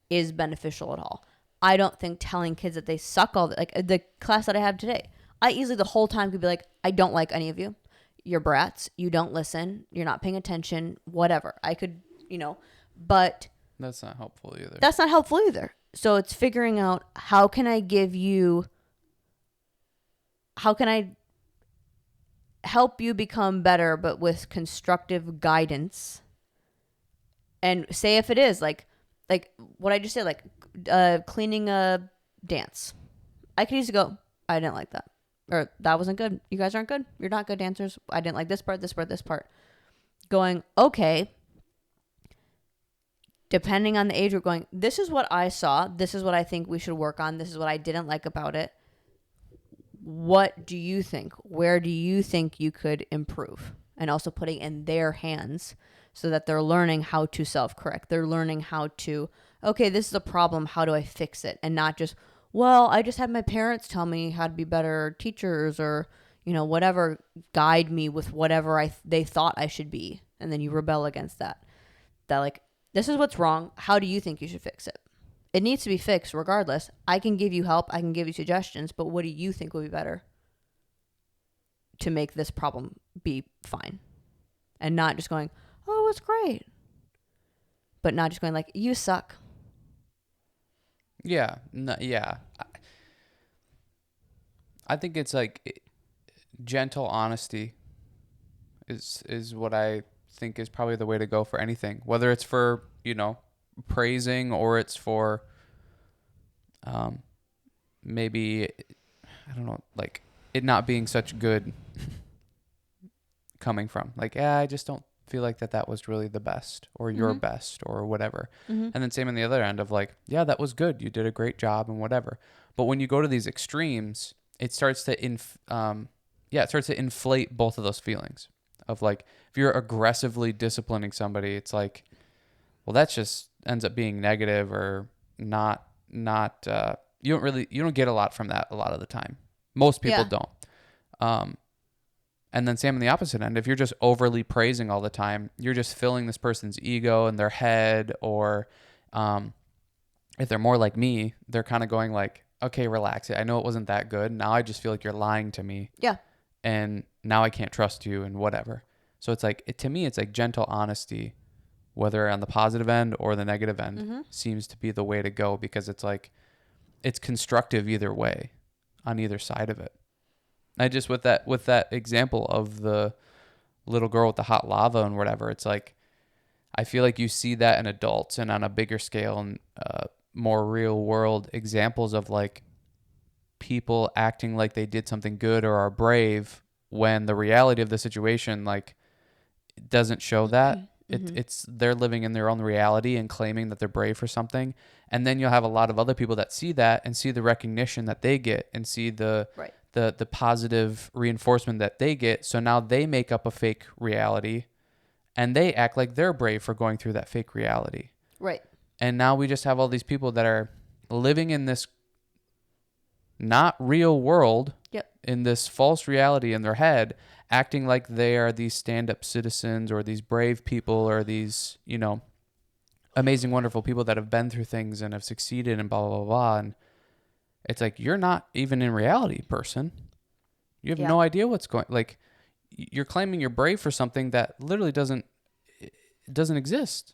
is beneficial at all. I don't think telling kids that they suck like the class that I have today, I easily the whole time could be like, I don't like any of you. You're brats. You don't listen. You're not paying attention, whatever. I could, but that's not helpful either. That's not helpful either. So it's figuring out, how can I help you become better, but with constructive guidance. And say if it is like what I just said, like cleaning a dance, I could easily go, I didn't like that, or that wasn't good. You guys aren't good. You're not good dancers. I didn't like this part, this part, this part. Going, okay, depending on the age, we're going, this is what I saw. This is what I think we should work on. This is what I didn't like about it. What do you think? Where do you think you could improve? And also putting in their hands so that they're learning how to self-correct. They're learning how to, okay, this is a problem. How do I fix it? And not just, well, I just had my parents tell me how to be better teachers, or, whatever, guide me with whatever they thought I should be. And then you rebel against that. That like, this is what's wrong. How do you think you should fix it? It needs to be fixed regardless. I can give you help. I can give you suggestions, but what do you think would be better to make this problem be fine? And not just going, oh, it's great. But not just going like, you suck. Yeah. No, yeah. I think it's like gentle honesty is what I think is probably the way to go for anything, whether it's for, praising, or it's for maybe, I don't know, like it not being such good coming from like, I just don't feel like that was really the best, or your best, or whatever. And then same on the other end of like, yeah, that was good, you did a great job and whatever. But when you go to these extremes, it starts to inflate both of those feelings of like, if you're aggressively disciplining somebody, it's like, well, that just ends up being negative, or not you don't get a lot from that a lot of the time. Most people don't. And then same on the opposite end, if you're just overly praising all the time, you're just filling this person's ego in their head, or if they're more like me, they're kind of going like, okay, relax. I know it wasn't that good. Now I just feel like you're lying to me. Yeah. And now I can't trust you and whatever. So it's like, to me, it's like gentle honesty, whether on the positive end or the negative end, seems to be the way to go, because it's like, it's constructive either way on either side of it. I just, with that example of the little girl with the hot lava and whatever, it's like, I feel like you see that in adults and on a bigger scale, and more real world examples of like people acting like they did something good or are brave, when the reality of the situation like doesn't show that. It's they're living in their own reality and claiming that they're brave for something. And then you'll have a lot of other people that see that and see the recognition that they get, and see the positive reinforcement that they get. So now they make up a fake reality, and they act like they're brave for going through that fake reality. Right. And now we just have all these people that are living in this not real world, Yep. in this false reality in their head, acting like they are these stand-up citizens or these brave people or these, amazing, wonderful people that have been through things and have succeeded and blah, blah, blah, blah. And it's like, you're not even in reality, person. You have Yeah. no idea what's going, like, you're claiming you're brave for something that literally doesn't exist.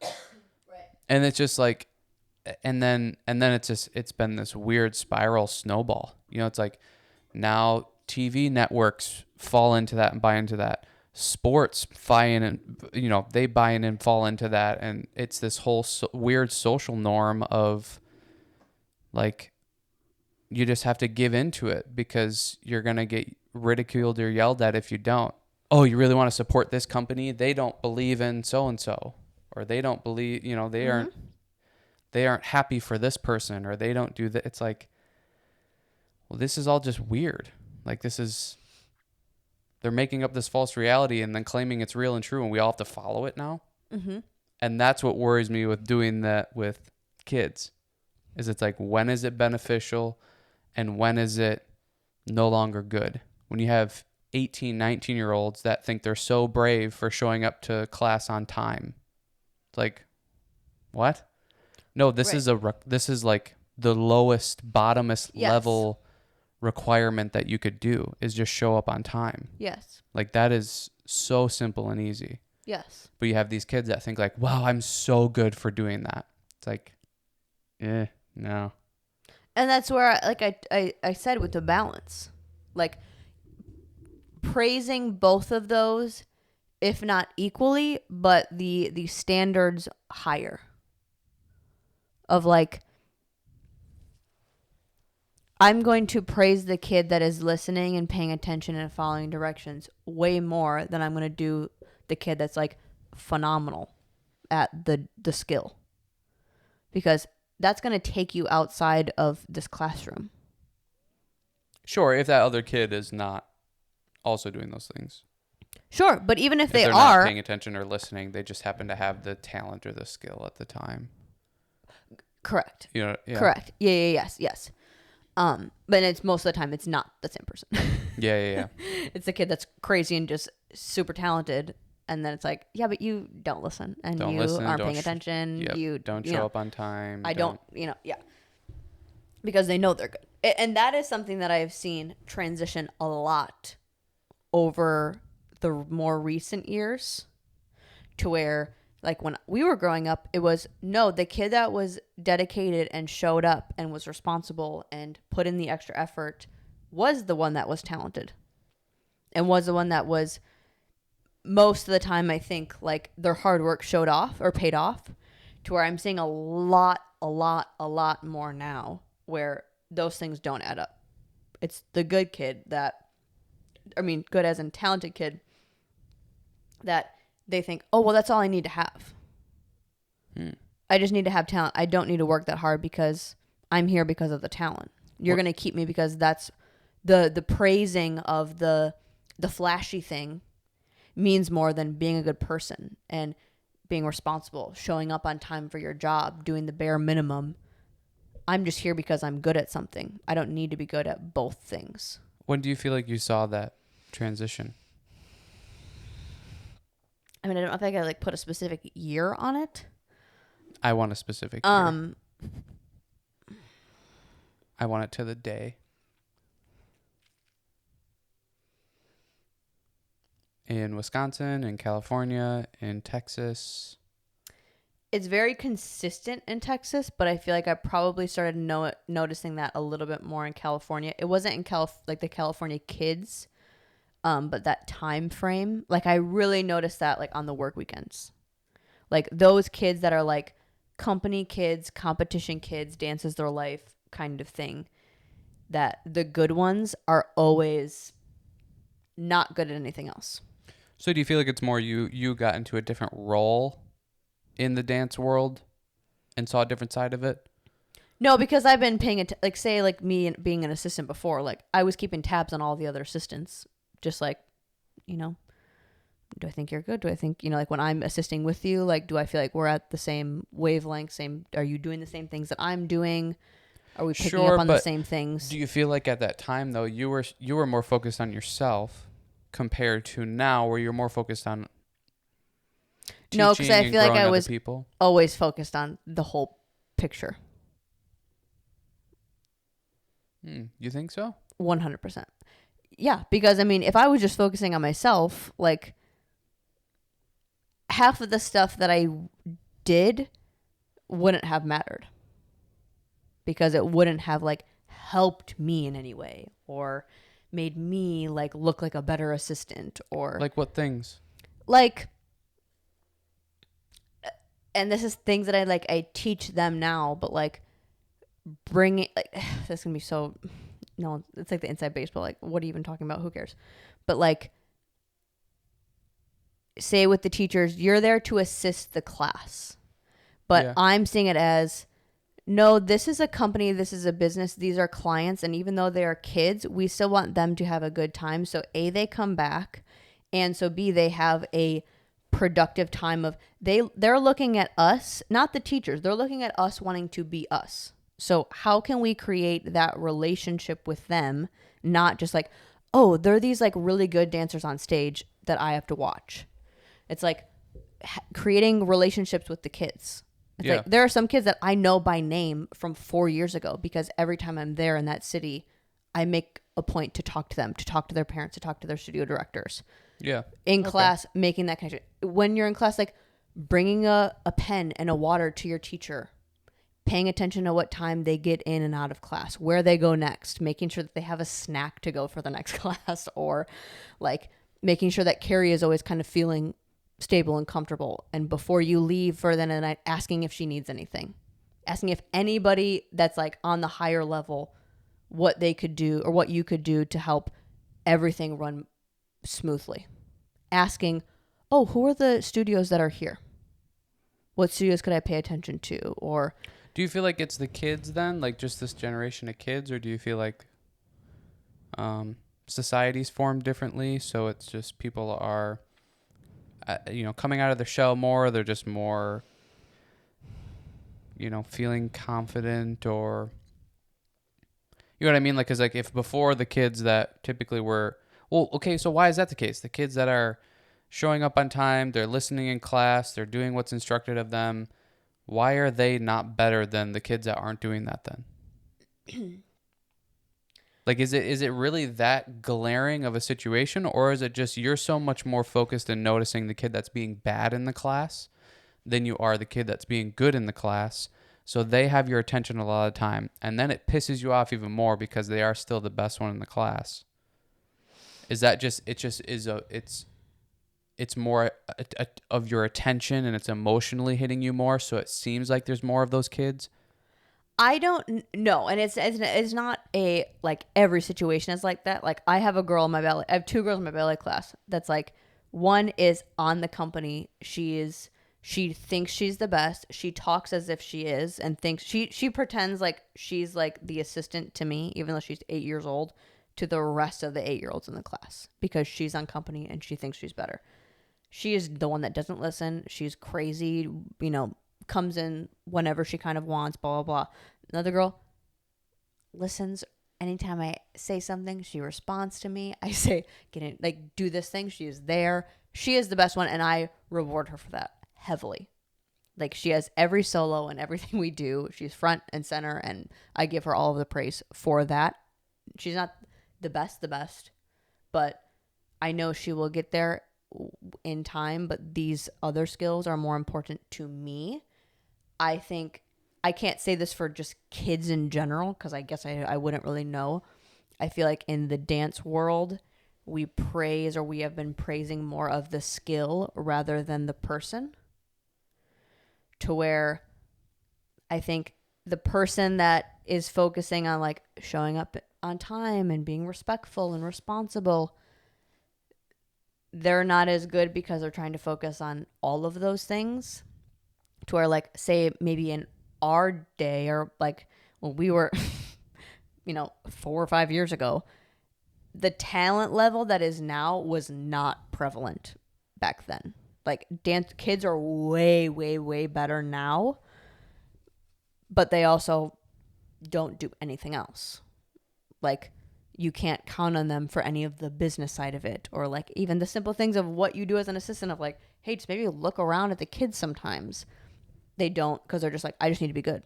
Right. And it's just like, and then it's been this weird spiral snowball. It's like now TV networks fall into that and buy into that. Sports buy in and, they buy in and fall into that. And it's this whole weird social norm of like, you just have to give into it because you're going to get ridiculed or yelled at if you don't. Oh, you really want to support this company? They don't believe in so-and-so, or they don't believe, they aren't happy for this person, or they don't do that. It's like, well, this is all just weird. Like, they're making up this false reality and then claiming it's real and true, and we all have to follow it now. Mm-hmm. And that's what worries me with doing that with kids, is it's like, when is it beneficial and when is it no longer good? When you have 18, 19-year-olds that think they're so brave for showing up to class on time. It's like, what? No, this Right. this is like the lowest, bottomest Yes. level requirement that you could do is just show up on time. Yes. Like, that is so simple and easy. Yes. But you have these kids that think like, wow, I'm so good for doing that. It's like, no. And that's where, like I said, with the balance, like praising both of those, if not equally, but the standards higher. Of like, I'm going to praise the kid that is listening and paying attention and following directions way more than I'm going to do the kid that's like phenomenal at the skill. Because that's going to take you outside of this classroom. Sure, if that other kid is not also doing those things. Sure, but even if they they're are not paying attention or listening, they just happen to have the talent or the skill at the time. correct. Yeah. Correct. Yeah, yes. But it's most of the time it's not the same person. Yeah. It's the kid that's crazy and just super talented, and then it's like, yeah, but you don't listen and Don't you listen, aren't don't paying attention. Yep. You don't you show know, up on time. I don't, yeah. Because they know they're good. And that is something that I have seen transition a lot over the more recent years, to where, like, when we were growing up, it was, no, the kid that was dedicated and showed up and was responsible and put in the extra effort was the one that was talented and was the one that was, most of the time, I think, like, their hard work showed off or paid off, to where I'm seeing a lot more now where those things don't add up. It's the good kid good as in talented kid, that they think, oh, well, that's all I need to have. I just need to have talent. I don't need to work that hard because I'm here because of the talent. You're going to keep me because that's the praising of the flashy thing means more than being a good person and being responsible, showing up on time for your job, doing the bare minimum. I'm just here because I'm good at something. I don't need to be good at both things. When do you feel like you saw that transition? I mean, I don't know if I could like put a specific year on it. I want a specific year. I want it to the day. In Wisconsin, in California, in Texas. It's very consistent in Texas, but I feel like I probably started noticing that a little bit more in California. It wasn't in like the California kids, but that time frame. Like, I really noticed that, like, on the work weekends. Like, those kids that are like company kids, competition kids, dance is their life kind of thing, that the good ones are always not good at anything else. So do you feel like it's more you got into a different role in the dance world and saw a different side of it? No, because I've been paying it, like, say, like, me being an assistant before, like, I was keeping tabs on all the other assistants, just like, Do I think you're good? Do I think, like when I'm assisting with you, like, do I feel like we're at the same wavelength? Are you doing the same things that I'm doing? Are we picking Sure, up on the but same things? do you feel like at that time though you were more focused on yourself compared to now where you're more focused on No, because teaching I and feel like growing I other was people? always focused on the whole picture. You think so? 100%. Yeah, because I mean, if I was just focusing on myself, like half of the stuff that I did wouldn't have mattered because it wouldn't have like helped me in any way or made me like look like a better assistant or Like what things? like, and this is things that I teach them now, but like bringing like this is gonna be so, no, it's like the inside baseball, like what are you even talking about, who cares, but like say with the teachers, you're there to assist the class, but Yeah. I'm seeing it as, no, this is a company, this is a business, these are clients, and even though they are kids, we still want them to have a good time. So A, they come back, and so B, they have a productive time of they're looking at us, not the teachers. They're looking at us wanting to be us. So how can we create that relationship with them, not just like, oh, they're these like really good dancers on stage that I have to watch. It's like creating relationships with the kids. It's Yeah. like there are some kids that I know by name from 4 years ago because every time I'm there in that city, I make a point to talk to them, to talk to their parents, to talk to their studio directors. Yeah. In Okay. class, making that connection. When you're in class, like bringing a pen and a water to your teacher, paying attention to what time they get in and out of class, where they go next, making sure that they have a snack to go for the next class, or like making sure that Carrie is always kind of feeling stable and comfortable. And before you leave for the end of the night, asking if she needs anything, asking if anybody that's like on the higher level, what they could do or what you could do to help everything run smoothly. Asking, oh, who are the studios that are here? What studios could I pay attention to? Or Do you feel like it's the kids then, like just this generation of kids, or do you feel like society's formed differently, so it's just people are, coming out of their shell more? They're just more, feeling confident, or you know what I mean? Like, cause like if before the kids that typically were, well, okay, so why is that the case? The kids that are showing up on time, they're listening in class, they're doing what's instructed of them. Why are they not better than the kids that aren't doing that then? Like, is it really that glaring of a situation, or is it just you're so much more focused in noticing the kid that's being bad in the class than you are the kid that's being good in the class? So they have your attention a lot of the time, and then it pisses you off even more because they are still the best one in the class. Is that just it's more of your attention, and it's emotionally hitting you more, so it seems like there's more of those kids? I don't know, and it's not a like every situation is like that. Like I have a girl in my ballet. I have two girls in my ballet class. That's like one is on the company. She thinks she's the best. She talks as if she is, and thinks she pretends like she's like the assistant to me, even though she's 8 years old, to the rest of the 8-year-olds in the class because she's on company and she thinks she's better. She is the one that doesn't listen. She's crazy. Comes in whenever she kind of wants, blah, blah, blah. Another girl listens anytime I say something. She responds to me. I say, get in, like, do this thing. She is there. She is the best one, and I reward her for that heavily. Like, she has every solo and everything we do. She's front and center, and I give her all of the praise for that. She's not the best, but I know she will get there in time, but these other skills are more important to me. I think I can't say this for just kids in general because I guess I wouldn't really know. I feel like in the dance world, we praise or we have been praising more of the skill rather than the person, to where I think the person that is focusing on like showing up on time and being respectful and responsible, they're not as good because they're trying to focus on all of those things. To where, like, say maybe in our day or like when we were 4 or 5 years ago, the talent level that is now was not prevalent back then. Like dance kids are way, way, way better now, but they also don't do anything else. Like you can't count on them for any of the business side of it, or like even the simple things of what you do as an assistant of like, hey, just maybe look around at the kids sometimes. They don't, because they're just like, I just need to be good.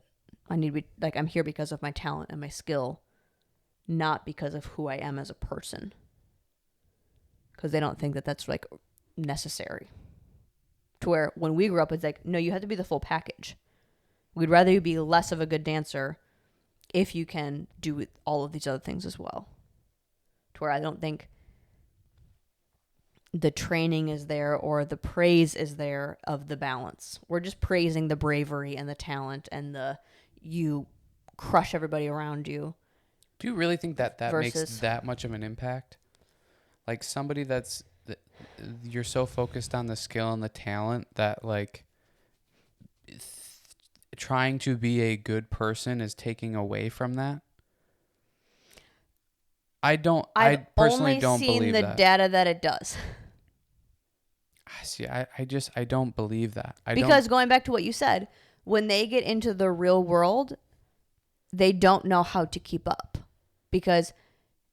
I need to be like, I'm here because of my talent and my skill, not because of who I am as a person. Because they don't think that that's like necessary. To where when we grew up, it's like, no, you have to be the full package. We'd rather you be less of a good dancer if you can do all of these other things as well. To where I don't think the training is there or the praise is there of the balance. We're just praising the bravery and the talent and the you crush everybody around you. Do you really think that makes versus that much of an impact? Like somebody you're so focused on the skill and the talent that like trying to be a good person is taking away from that? I personally don't believe that. I've only seen the data that it does. See, I don't believe that. Because going back to what you said, when they get into the real world, they don't know how to keep up. Because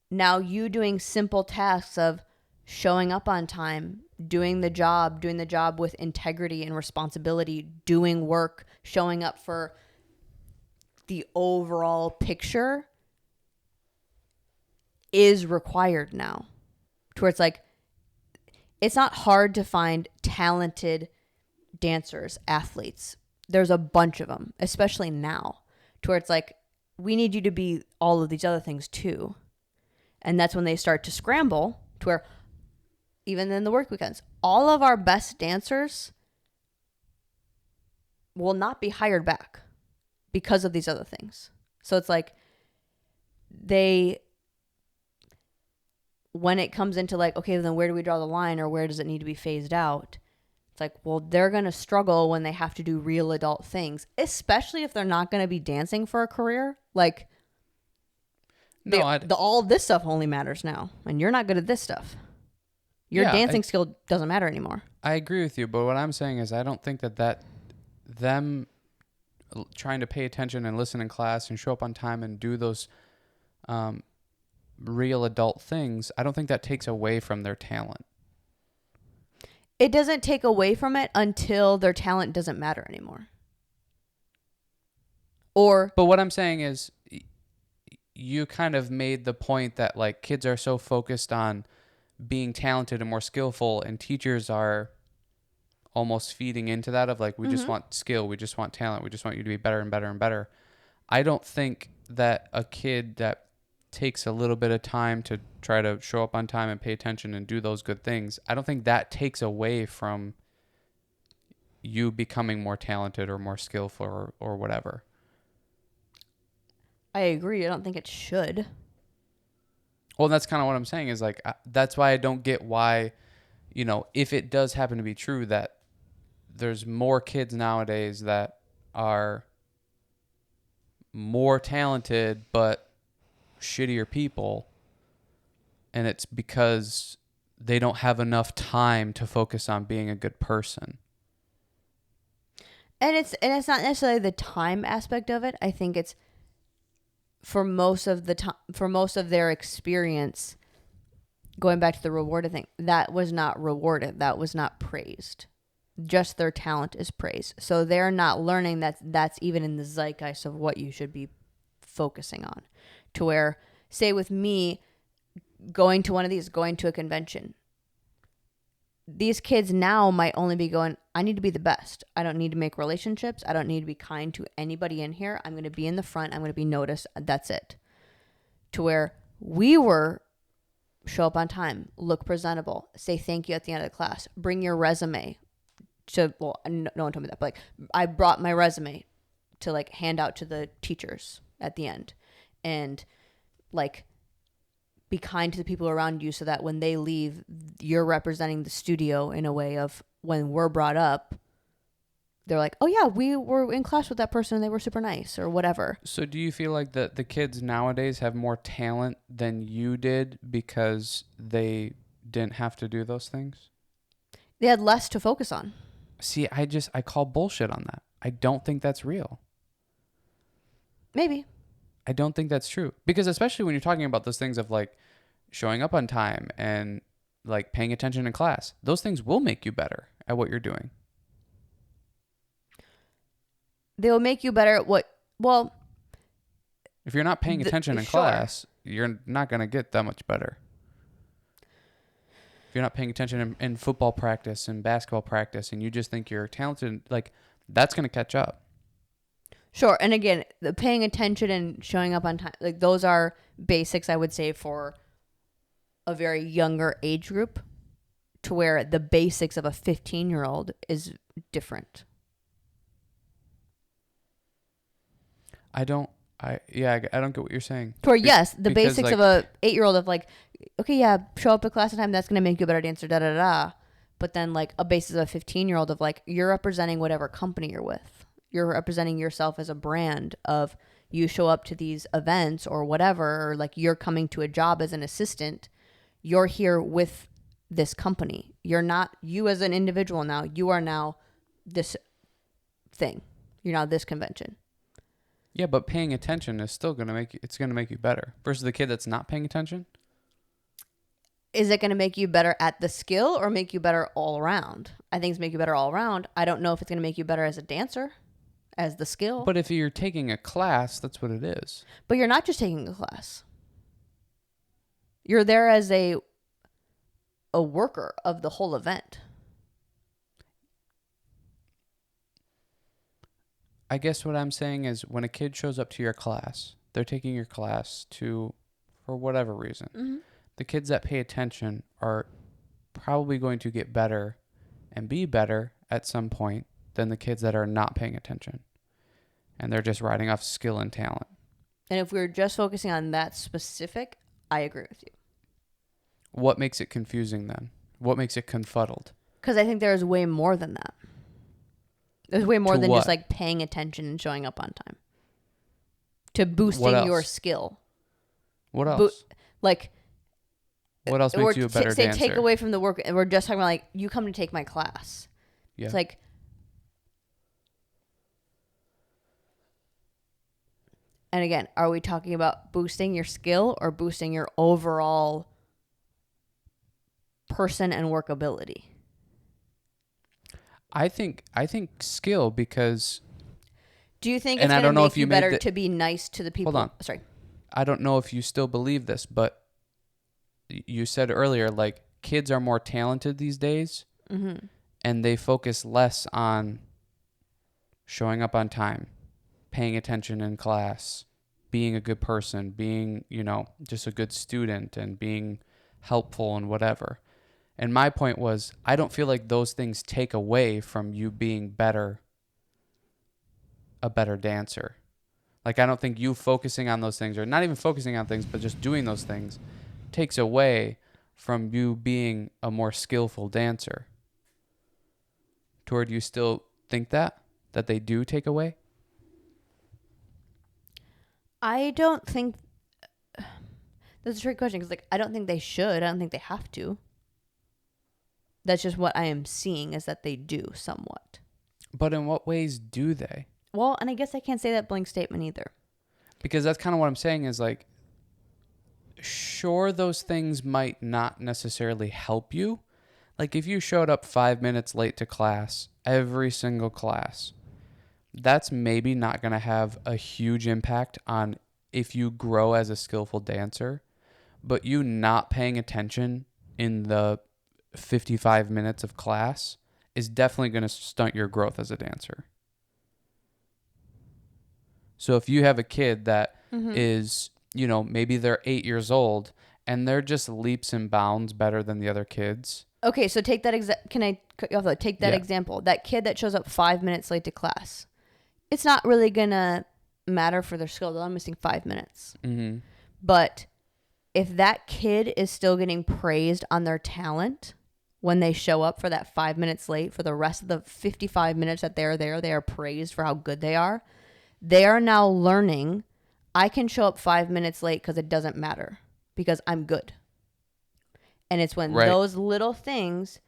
now you doing simple tasks of showing up on time, doing the job with integrity and responsibility, doing work, showing up for the overall picture is required now. To where it's like, it's not hard to find talented dancers, athletes. There's a bunch of them, especially now. To where it's like, we need you to be all of these other things too. And that's when they start to scramble to where even in the work weekends, all of our best dancers will not be hired back because of these other things. So it's like when it comes into like, okay, then where do we draw the line or where does it need to be phased out? It's like, well, they're going to struggle when they have to do real adult things, especially if they're not going to be dancing for a career. Like, all this stuff only matters now, and you're not good at this stuff. Your dancing skill doesn't matter anymore. I agree with you, but what I'm saying is I don't think that them trying to pay attention and listen in class and show up on time and do those real adult things, I don't think that takes away from their talent. It doesn't take away from it until their talent doesn't matter anymore. But what I'm saying is you kind of made the point that like kids are so focused on being talented and more skillful, and teachers are almost feeding into that of like, we just want skill, we just want talent, we just want you to be better and better and better. I don't think that a kid that takes a little bit of time to try to show up on time and pay attention and do those good things, I don't think that takes away from you becoming more talented or more skillful or whatever. I agree. I don't think it should. Well, that's kind of what I'm saying is like, that's why I don't get why, if it does happen to be true that there's more kids nowadays that are more talented but shittier people, and it's because they don't have enough time to focus on being a good person. And it's not necessarily the time aspect of it. I think it's for most of their experience, going back to the rewarded thing, that was not rewarded. That was not praised. Just their talent is praised. So they're not learning that's even in the zeitgeist of what you should be focusing on. To where, say with me, going to a convention, these kids now might only be going, I need to be the best. I don't need to make relationships. I don't need to be kind to anybody in here. I'm going to be in the front. I'm going to be noticed. That's it. To where we were show up on time, look presentable, say thank you at the end of the class, bring your resume no one told me that, but like I brought my resume to like hand out to the teachers at the end, and like be kind to the people around you so that when they leave, you're representing the studio in a way of when we're brought up, they're like, oh yeah, we were in class with that person and they were super nice or whatever. So do you feel like the kids nowadays have more talent than you did because they didn't have to do those things? They had less to focus on. See, I call bullshit on that. I don't think that's real. Maybe. I don't think that's true. Because especially when you're talking about those things of like showing up on time and like paying attention in class, those things will make you better at what you're doing. They'll make you better at what, well, if you're not paying attention in class, you're not going to get that much better. If you're not paying attention in football practice and basketball practice and you just think you're talented, like that's going to catch up. Sure. And again, the paying attention and showing up on time, like those are basics, I would say, for a very younger age group, to where the basics of a 15-year-old is different. I don't get what you're saying. To where, yes, the basics like, of a 8-year-old of like, okay, yeah, show up at class on time, that's going to make you a better dancer, da da da. But then like a basis of a 15-year-old of like, you're representing whatever company you're with. You're representing yourself as a brand of, you show up to these events or whatever, or like you're coming to a job as an assistant. You're here with this company. You're not you as an individual now. You are now this thing. You're now this convention. Yeah, but paying attention is still going to make you better versus the kid that's not paying attention. Is it going to make you better at the skill or make you better all around? I think it's make you better all around. I don't know if it's going to make you better as a dancer, as the skill. But if you're taking a class, that's what it is. But you're not just taking a class. You're there as a worker of the whole event. I guess what I'm saying is when a kid shows up to your class, they're taking your class for whatever reason. Mm-hmm. The kids that pay attention are probably going to get better and be better at some point than the kids that are not paying attention. And they're just riding off skill and talent. And if we're just focusing on that specific, I agree with you. What makes it confusing then? What makes it confuddled? Because I think there's way more than that. There's way more than what? Just like paying attention and showing up on time. To boosting your skill. What else? What else makes you a better dancer? Take away from the work, and we're just talking about like, you come to take my class. Yeah. It's like, and again, are we talking about boosting your skill or boosting your overall person and workability? I think skill, because. Do you think it's going to make you better to be nice to the people? Hold on. Sorry. I don't know if you still believe this, but you said earlier, like, kids are more talented these days, mm-hmm. and they focus less on showing up on time, paying attention in class, being a good person, being, just a good student, and being helpful and whatever. And my point was, I don't feel like those things take away from you being a better dancer. Like, I don't think you focusing on those things, or not even focusing on things, but just doing those things, takes away from you being a more skillful dancer. Toward, you still think that they do take away? I don't think that's a tricky question, because I don't think they should. I don't think they have to. That's just what I am seeing, is that they do somewhat. But in what ways do they? Well, and I guess I can't say that blank statement either. Because that's kind of what I'm saying is, like, sure, those things might not necessarily help you. Like, if you showed up 5 minutes late to class, every single class, that's maybe not going to have a huge impact on if you grow as a skillful dancer. But you not paying attention in the 55 minutes of class is definitely going to stunt your growth as a dancer. So if you have a kid that mm-hmm. is, maybe they're 8 years old and they're just leaps and bounds better than the other kids. Okay, so take that can I cut you off? Take that example. That kid that shows up 5 minutes late to class. It's not really going to matter for their skill. They're missing 5 minutes. Mm-hmm. But if that kid is still getting praised on their talent when they show up for that 5 minutes late, for the rest of the 55 minutes that they're there, they are praised for how good they are. They are now learning, I can show up 5 minutes late because it doesn't matter, because I'm good. And it's when those little things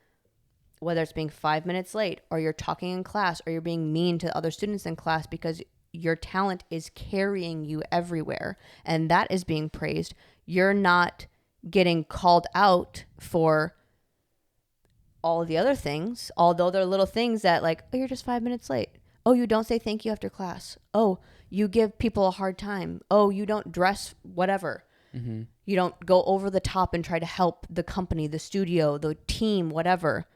whether it's being 5 minutes late, or you're talking in class, or you're being mean to other students in class because your talent is carrying you everywhere and that is being praised, you're not getting called out for all of the other things, although they're little things that like, oh, you're just 5 minutes late. Oh, you don't say thank you after class. Oh, you give people a hard time. Oh, you don't dress whatever. Mm-hmm. You don't go over the top and try to help the company, the studio, the team, whatever.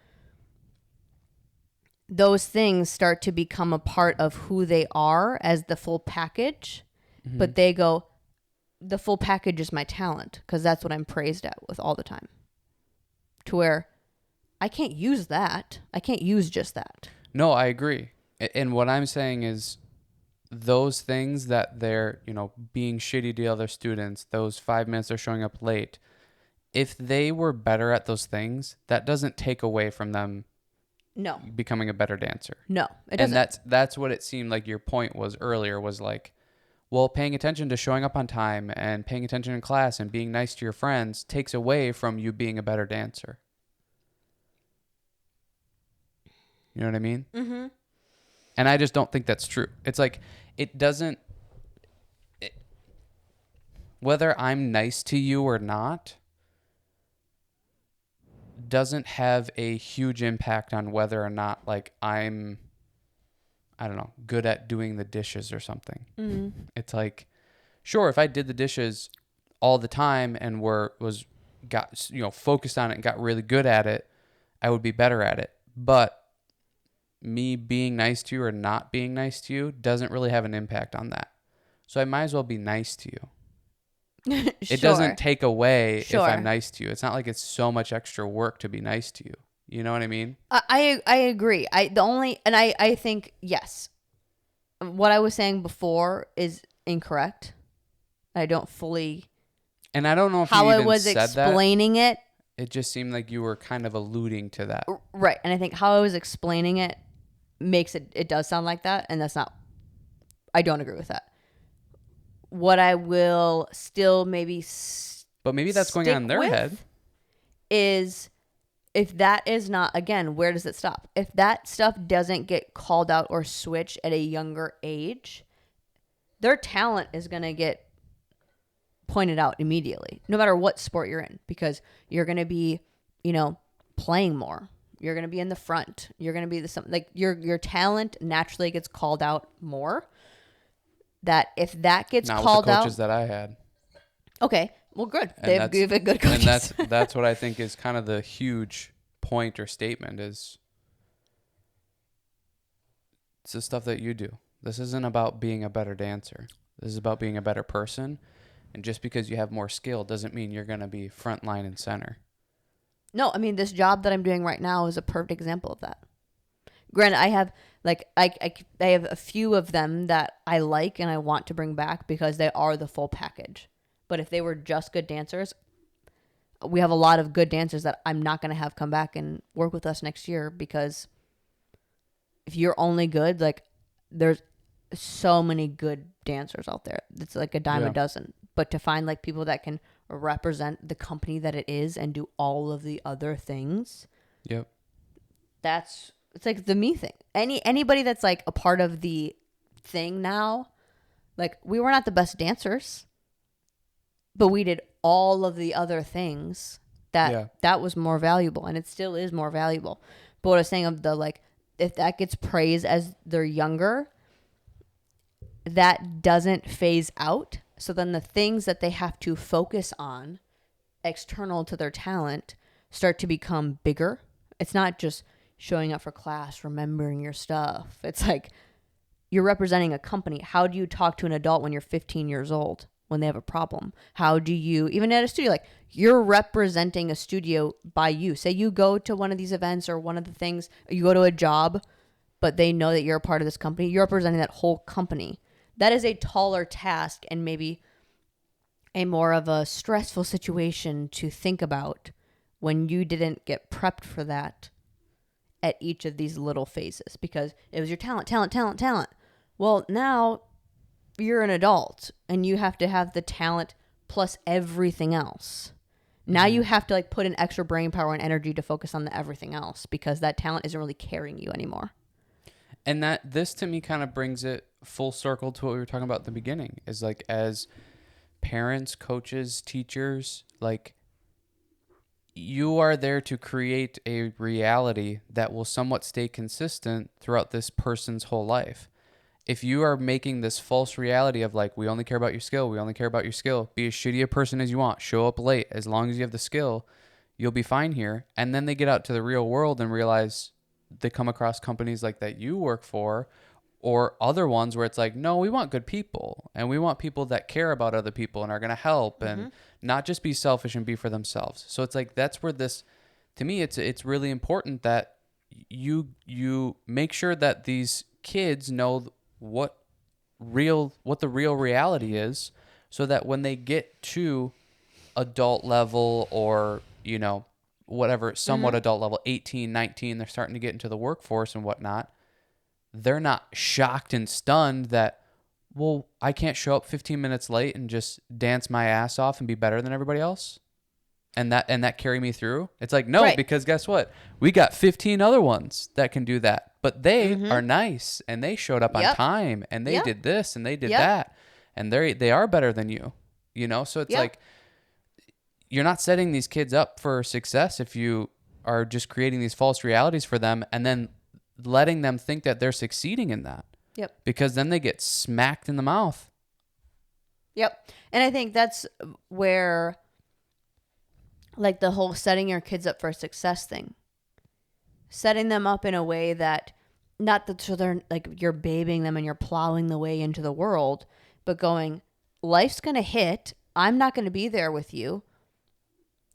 Those things start to become a part of who they are as the full package. Mm-hmm. But they go, the full package is my talent, because that's what I'm praised at with all the time. To where I can't use that. I can't use just that. No, I agree. And what I'm saying is those things that they're, being shitty to other students, those 5 minutes they're showing up late, if they were better at those things, that doesn't take away from them becoming a better dancer. No, it doesn't. And that's what it seemed like your point was earlier, was like, well, paying attention to showing up on time and paying attention in class and being nice to your friends takes away from you being a better dancer. You know what I mean? Mm-hmm. And I just don't think that's true. It's like, whether I'm nice to you or not doesn't have a huge impact on whether or not like I'm, I don't know, good at doing the dishes or something. Mm-hmm. It's like, sure, if I did the dishes all the time and got focused on it and got really good at it, I would be better at it. But me being nice to you or not being nice to you doesn't really have an impact on that. So I might as well be nice to you. Sure. It doesn't take away if I'm nice to you. It's not like it's so much extra work to be nice to you. You know what I mean? I agree. I think, yes, what I was saying before is incorrect. I don't fully. And I don't know if how you even I was said explaining that. It. It just seemed like you were kind of alluding to that. Right. And I think how I was explaining it makes it does sound like that. And that's not, I don't agree with that. What I will still maybe but maybe that's going on in their head. Is if that is not, again, where does it stop? If that stuff doesn't get called out or switched at a younger age, their talent is going to get pointed out immediately, no matter what sport you're in, because you're going to be, playing more. You're going to be in the front. You're going to be your talent naturally gets called out more. That if that gets not called with the coaches out, that I had. Okay, well, good. They've given good coaches. And that's what I think is kind of the huge point or statement is it's the stuff that you do. This isn't about being a better dancer. This is about being a better person. And just because you have more skill doesn't mean you're going to be front line and center. No, I mean, this job that I'm doing right now is a perfect example of that. Granted, I have I have a few of them that I like and I want to bring back because they are the full package. But if they were just good dancers, we have a lot of good dancers that I'm not going to have come back and work with us next year, because if you're only good, like, there's so many good dancers out there. It's like a dime a dozen. But to find like people that can represent the company that it is and do all of the other things. Yep. It's like the me thing. Anybody that's like a part of the thing now, like, we were not the best dancers, but we did all of the other things that was more valuable, and it still is more valuable. But what I was saying of the, like, if that gets praised as they're younger, that doesn't phase out. So then the things that they have to focus on external to their talent start to become bigger. It's not just showing up for class, remembering your stuff. It's like you're representing a company. How do you talk to an adult when you're 15 years old when they have a problem? How do you, even at a studio, like, you're representing a studio by you. Say you go to one of these events or one of the things, you go to a job, but they know that you're a part of this company. You're representing that whole company. That is a taller task and maybe a more of a stressful situation to think about when you didn't get prepped for that at each of these little phases, because it was your talent. Well, now you're an adult and you have to have the talent plus everything else. Now you have to like put in extra brain power and energy to focus on the everything else because that talent isn't really carrying you anymore. And that this to me kind of brings it full circle to what we were talking about at the beginning, is like, as parents, coaches, teachers, like, you are there to create a reality that will somewhat stay consistent throughout this person's whole life. If you are making this false reality of like, we only care about your skill, we only care about your skill, be as shitty a person as you want, show up late, as long as you have the skill, you'll be fine here. And then they get out to the real world and realize they come across companies like that you work for, or other ones where it's like, no, we want good people, and we want people that care about other people and are going to help and not just be selfish and be for themselves. So it's like, that's where this, to me, it's really important that you make sure that these kids know what the real reality is, so that when they get to adult level, or, you know, whatever, somewhat adult level, 18, 19, they're starting to get into the workforce and whatnot, they're not shocked and stunned that, well, I can't show up 15 minutes late and just dance my ass off and be better than everybody else, and that carry me through. It's like, no, Right. because guess what? We got 15 other ones that can do that, but they are nice and they showed up on time and they did this and they did that, and they are better than you, you know? So it's like, you're not setting these kids up for success if you are just creating these false realities for them and then letting them think that they're succeeding in that. Yep. Because then they get smacked in the mouth. Yep. And I think that's where, like, the whole setting your kids up for success thing, setting them up in a way that, not that so they're like, you're babying them and you're plowing the way into the world, but going, life's going to hit. I'm not going to be there with you.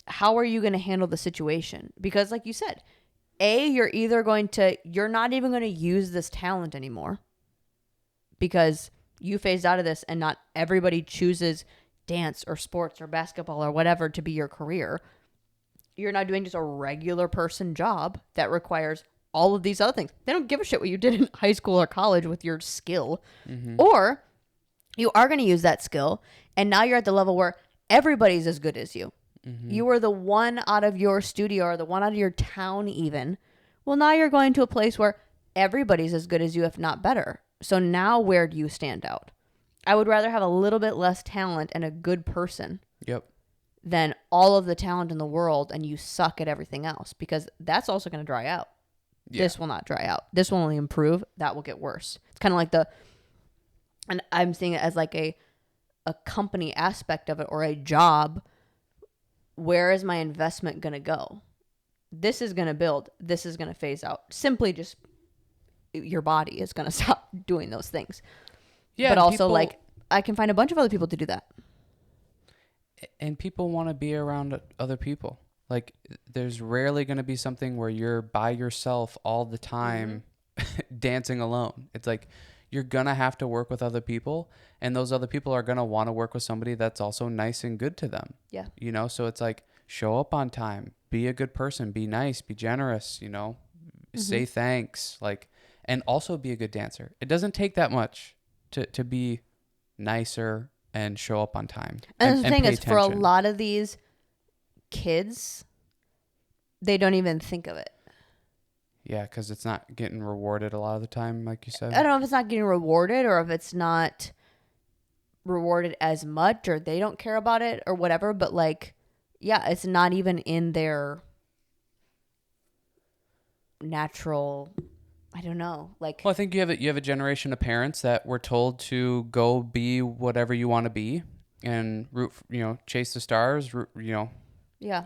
How are you going to handle the situation? Because like you said, you're not even going to use this talent anymore because you phased out of this, and not everybody chooses dance or sports or basketball or whatever to be your career. You're not doing just a regular person job that requires all of these other things. They don't give a shit what you did in high school or college with your skill. Or you are going to use that skill, and now you're at the level where everybody's as good as you. You were the one out of your studio or the one out of your town even. Well, now you're going to a place where everybody's as good as you, if not better. So now where do you stand out? I would rather have a little bit less talent and a good person than all of the talent in the world and you suck at everything else, because that's also going to dry out. This will not dry out. This will only improve. That will get worse. It's kind of like and I'm seeing it as like a company aspect of it, or a job. Where is my investment going to go? This is going to build. This is going to phase out. Simply just your body is going to stop doing those things. Yeah. But also, like, I can find a bunch of other people to do that. And people want to be around other people. Like, there's rarely going to be something where you're by yourself all the time dancing alone. It's like, you're going to have to work with other people, and those other people are going to want to work with somebody that's also nice and good to them. Yeah. You know, so it's like, show up on time, be a good person, be nice, be generous, you know, say thanks, like, and also be a good dancer. It doesn't take that much to be nicer and show up on time. And the thing is, for a lot of these kids, they don't even think of it. Yeah, because it's not getting rewarded a lot of the time, like you said. I don't know if it's not getting rewarded, or if it's not rewarded as much, or they don't care about it or whatever. But like, yeah, it's not even in their natural, I don't know. Like, well, I think you have a generation of parents that were told to go be whatever you want to be and chase the stars,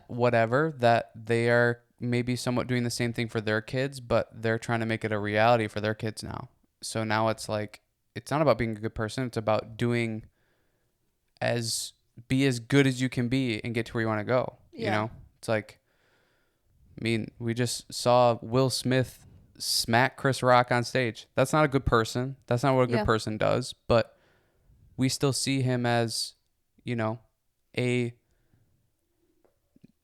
whatever, that they are maybe somewhat doing the same thing for their kids, but they're trying to make it a reality for their kids now. So now it's like, it's not about being a good person. It's about be as good as you can be and get to where you want to go. Yeah. You know, it's like, I mean, we just saw Will Smith smack Chris Rock on stage. That's not a good person. That's not what a good person does, but we still see him as, you know, a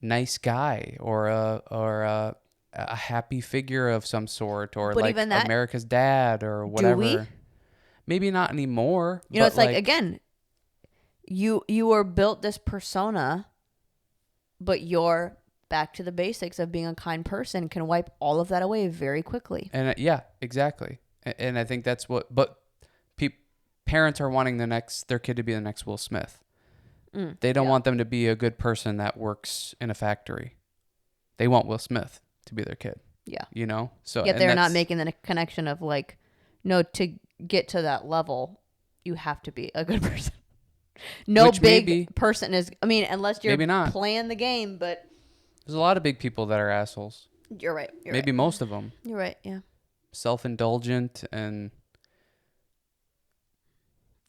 nice guy or a happy figure of some sort, or but like America's dad or whatever. Do we? Maybe not anymore. It's like, again, you were built this persona but your back to the basics of being a kind person can wipe all of that away very quickly. And yeah, exactly. And I think that's what, but parents are wanting their kid to be the next Will Smith. They don't want them to be a good person that works in a factory. They want Will Smith to be their kid. Yeah. You know? So yet they're not making the connection of like, no, to get to that level, you have to be a good person. No big person is, I mean, unless you're playing the game, but. There's a lot of big people that are assholes. You're right. Maybe most of them. You're right, yeah. Self-indulgent and...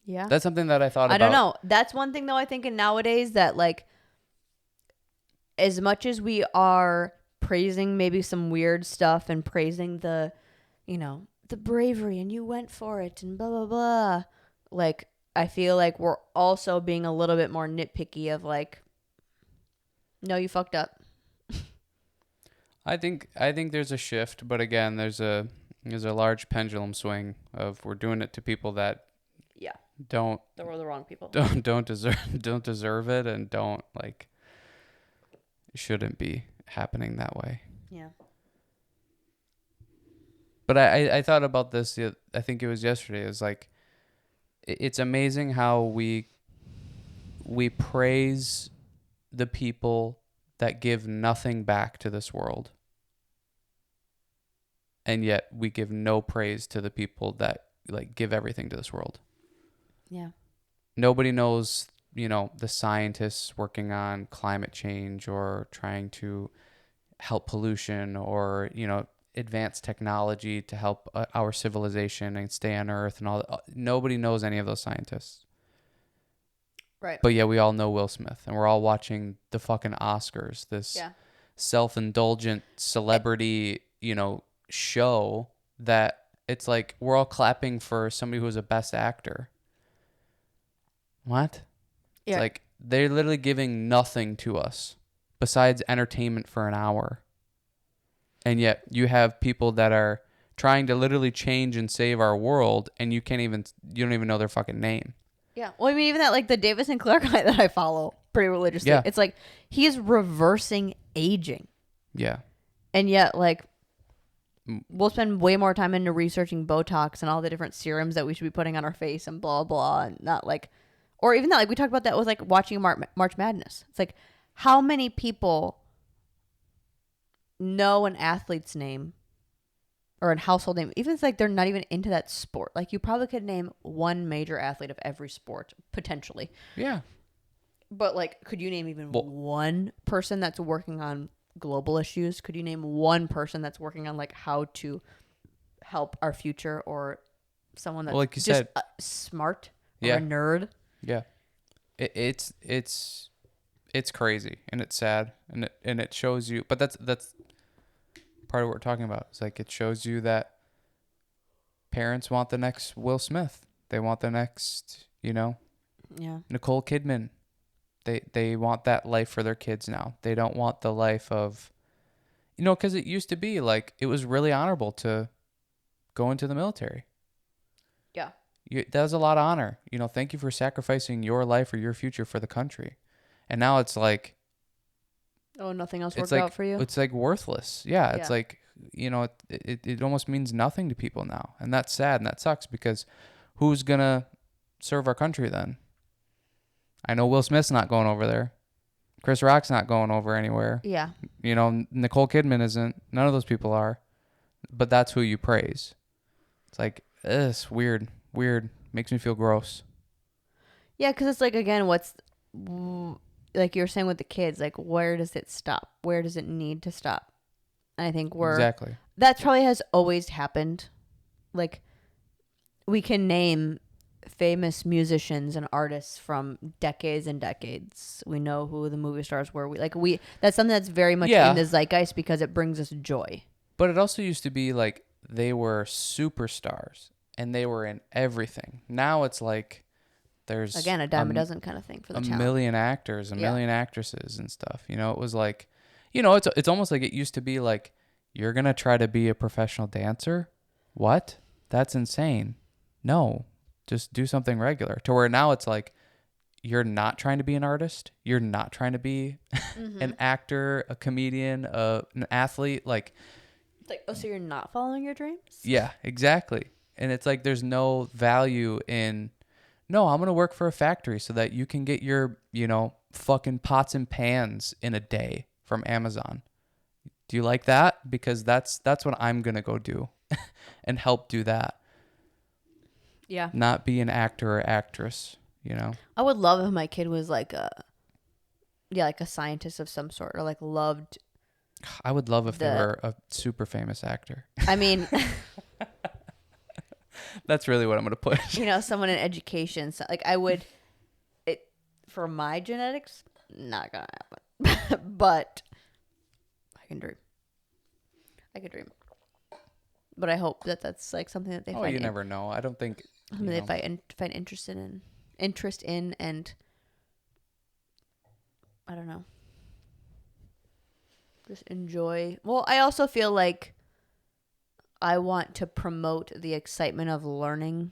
Yeah. That's something that I thought about. I don't know. That's one thing, though, I think in nowadays that, like, as much as we are praising maybe some weird stuff and praising the, you know, the bravery and you went for it and blah, blah, blah. Like, I feel like we're also being a little bit more nitpicky of like, no, you fucked up. I think there's a shift, but again, there's a large pendulum swing of we're doing it to people that don't we're the wrong people. Don't deserve it and don't like shouldn't be happening that way. Yeah. But I thought about this. I think it was yesterday. It was like, it's amazing how we praise the people that give nothing back to this world, and yet we give no praise to the people that like give everything to this world. Yeah. Nobody knows, you know, the scientists working on climate change or trying to help pollution or, you know, advanced technology to help our civilization and stay on Earth and all that. Nobody knows any of those scientists. Right. But yeah, we all know Will Smith, and we're all watching the fucking Oscars, this self-indulgent celebrity, you know, show that it's like we're all clapping for somebody who was a best actor. What? Yeah. It's like they're literally giving nothing to us besides entertainment for an hour. And yet you have people that are trying to literally change and save our world, and you don't even know their fucking name. Yeah. Well, I mean, even that, like the Davis Sinclair guy that I follow pretty religiously. Yeah. It's like he is reversing aging. Yeah. And yet, like, we'll spend way more time into researching Botox and all the different serums that we should be putting on our face and blah, blah, and not like, or even that, like we talked about that with like watching March Madness. It's like, how many people know an athlete's name or a household name, even if it's like they're not even into that sport? Like you probably could name one major athlete of every sport, potentially. Yeah. But like, could you name even one person that's working on global issues? Could you name one person that's working on like how to help our future, or someone that's like you just said, smart or a nerd? Yeah. It's crazy and it's sad and it shows you, but that's part of what we're talking about. It's like it shows you that parents want the next Will Smith. They want the next, you know, Nicole Kidman. They want that life for their kids now. They don't want the life of, you know, because it used to be like it was really honorable to go into the military. Yeah. That was a lot of honor. You know, thank you for sacrificing your life or your future for the country. And now it's like, oh, nothing else worked out for you? It's like worthless. Yeah. It's like, you know, it almost means nothing to people now. And that's sad and that sucks, because who's going to serve our country then? I know Will Smith's not going over there. Chris Rock's not going over anywhere. Yeah. You know, Nicole Kidman isn't. None of those people are. But that's who you praise. It's like, it's weird. Weird. Makes me feel gross. Yeah, because it's like, again, what's... like you were saying with the kids, like, where does it stop? Where does it need to stop? And I think exactly. That probably has always happened. Like, we can name famous musicians and artists from decades and decades. We know who the movie stars were. That's something that's very much in the zeitgeist because it brings us joy. But it also used to be like they were superstars and they were in everything. Now it's like there's again a dime a dozen kind of thing for the talent. Million actors, million actresses and stuff. You know, it was like, you know, it's almost like it used to be like, you're gonna try to be a professional dancer? What? That's insane. No, just do something regular. To where now it's like, you're not trying to be an artist. You're not trying to be an actor, a comedian, an athlete. Like, Like, oh, so you're not following your dreams? yeah, exactly. And it's like there's no value in, no, I'm going to work for a factory so that you can get your, fucking pots and pans in a day from Amazon. Do you like that? Because that's what I'm going to go do and help do that. Yeah. Not be an actor or actress, I would love if my kid was like like a scientist of some sort, or like loved. I would love if they were a super famous actor. I mean, That's really what I'm going to push. Someone in education. So, like, I would, for my genetics, not gonna happen. But I can dream. But I hope that that's like something that they find. You never know. I don't think something they find interest in, and I don't know. Just enjoy. Well, I also feel like I want to promote the excitement of learning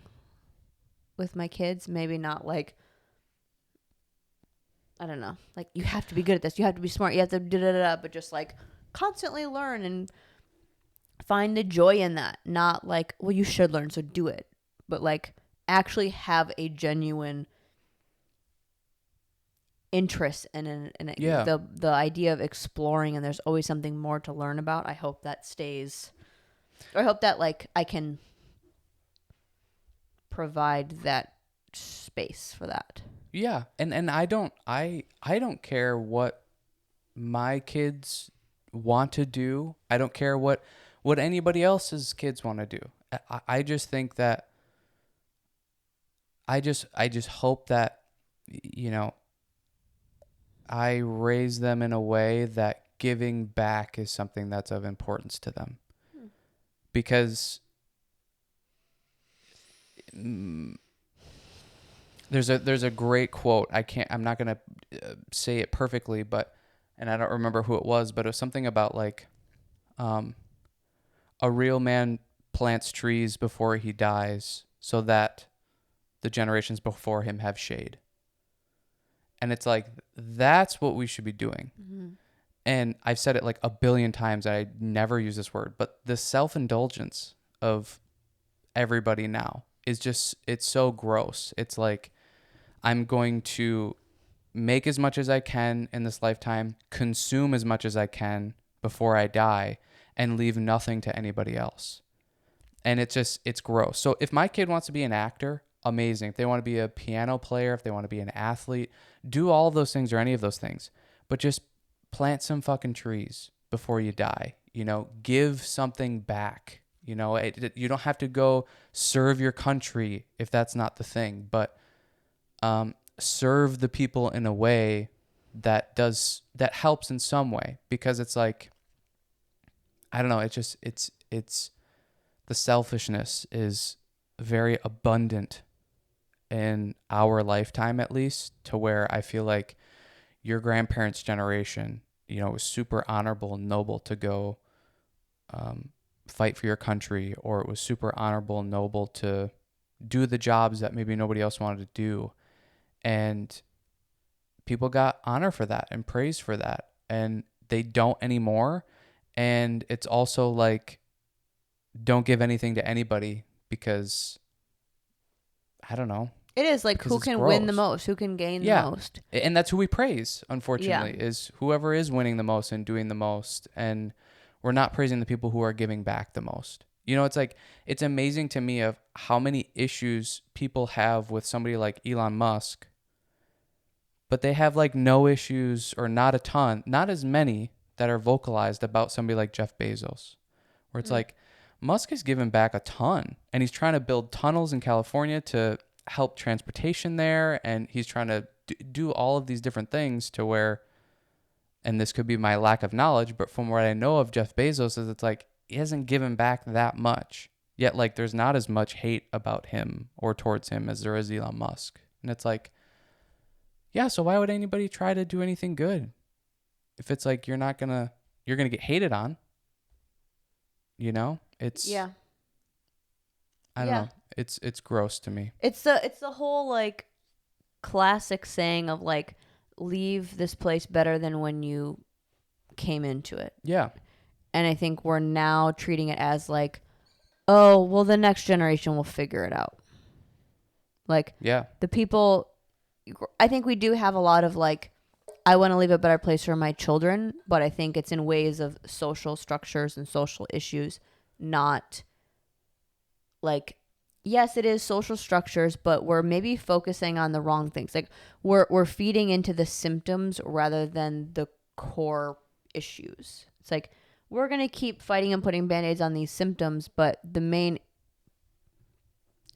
with my kids. Maybe not like, I don't know, like you have to be good at this, you have to be smart, you have to da-da-da-da, but just like constantly learn and find the joy in that. Not like, well, you should learn, so do it. But like actually have a genuine interest in it. Yeah. The idea of exploring, and there's always something more to learn about. I hope that stays. Or I hope that like I can provide that space for that. Yeah, and I don't care what my kids want to do. I don't care what anybody else's kids want to do. I just think that I just hope that I raise them in a way that giving back is something that's of importance to them. Because there's a great quote. I'm not going to say it perfectly, and I don't remember who it was, but it was something about like a real man plants trees before he dies so that the generations before him have shade. And it's like, that's what we should be doing. Mm-hmm. And I've said it like a billion times. I never use this word, but the self-indulgence of everybody now is just, it's so gross. It's like, I'm going to make as much as I can in this lifetime, consume as much as I can before I die, and leave nothing to anybody else. And it's gross. So if my kid wants to be an actor, amazing. If they want to be a piano player, if they want to be an athlete, do all those things or any of those things. But just plant some fucking trees before you die. Give something back. You don't have to go serve your country if that's not the thing, but serve the people in a way that helps in some way, because it's like, I don't know, it's the selfishness is very abundant in our lifetime, at least, to where I feel like your grandparents' generation, was super honorable and noble to go fight for your country, or it was super honorable and noble to do the jobs that maybe nobody else wanted to do. And people got honor for that and praise for that, and they don't anymore. And it's also like, don't give anything to anybody, because I don't know. It is like, who can win the most, who can gain the most. And that's who we praise, unfortunately, is whoever is winning the most and doing the most. And we're not praising the people who are giving back the most. It's like, it's amazing to me of how many issues people have with somebody like Elon Musk, but they have like no issues, or not a ton, not as many that are vocalized about somebody like Jeff Bezos, where it's like, Musk has given back a ton, and he's trying to build tunnels in California to help transportation there, and he's trying to do all of these different things to where, and this could be my lack of knowledge, but from what I know of Jeff Bezos, is it's like, he hasn't given back that much, yet like there's not as much hate about him or towards him as there is Elon Musk. And it's like, yeah, so why would anybody try to do anything good if it's like you're gonna get hated on? It's, I don't know. It's gross to me. It's the whole like classic saying of like, leave this place better than when you came into it. Yeah. And I think we're now treating it as like, oh, well, the next generation will figure it out. Like, Yeah. the people, I think we do have a lot of like, I want to leave a better place for my children, but I think it's in ways of social structures and social issues, not like, yes, it is social structures, but we're maybe focusing on the wrong things. Like, we're feeding into the symptoms rather than the core issues. It's like, we're going to keep fighting and putting band-aids on these symptoms, but the main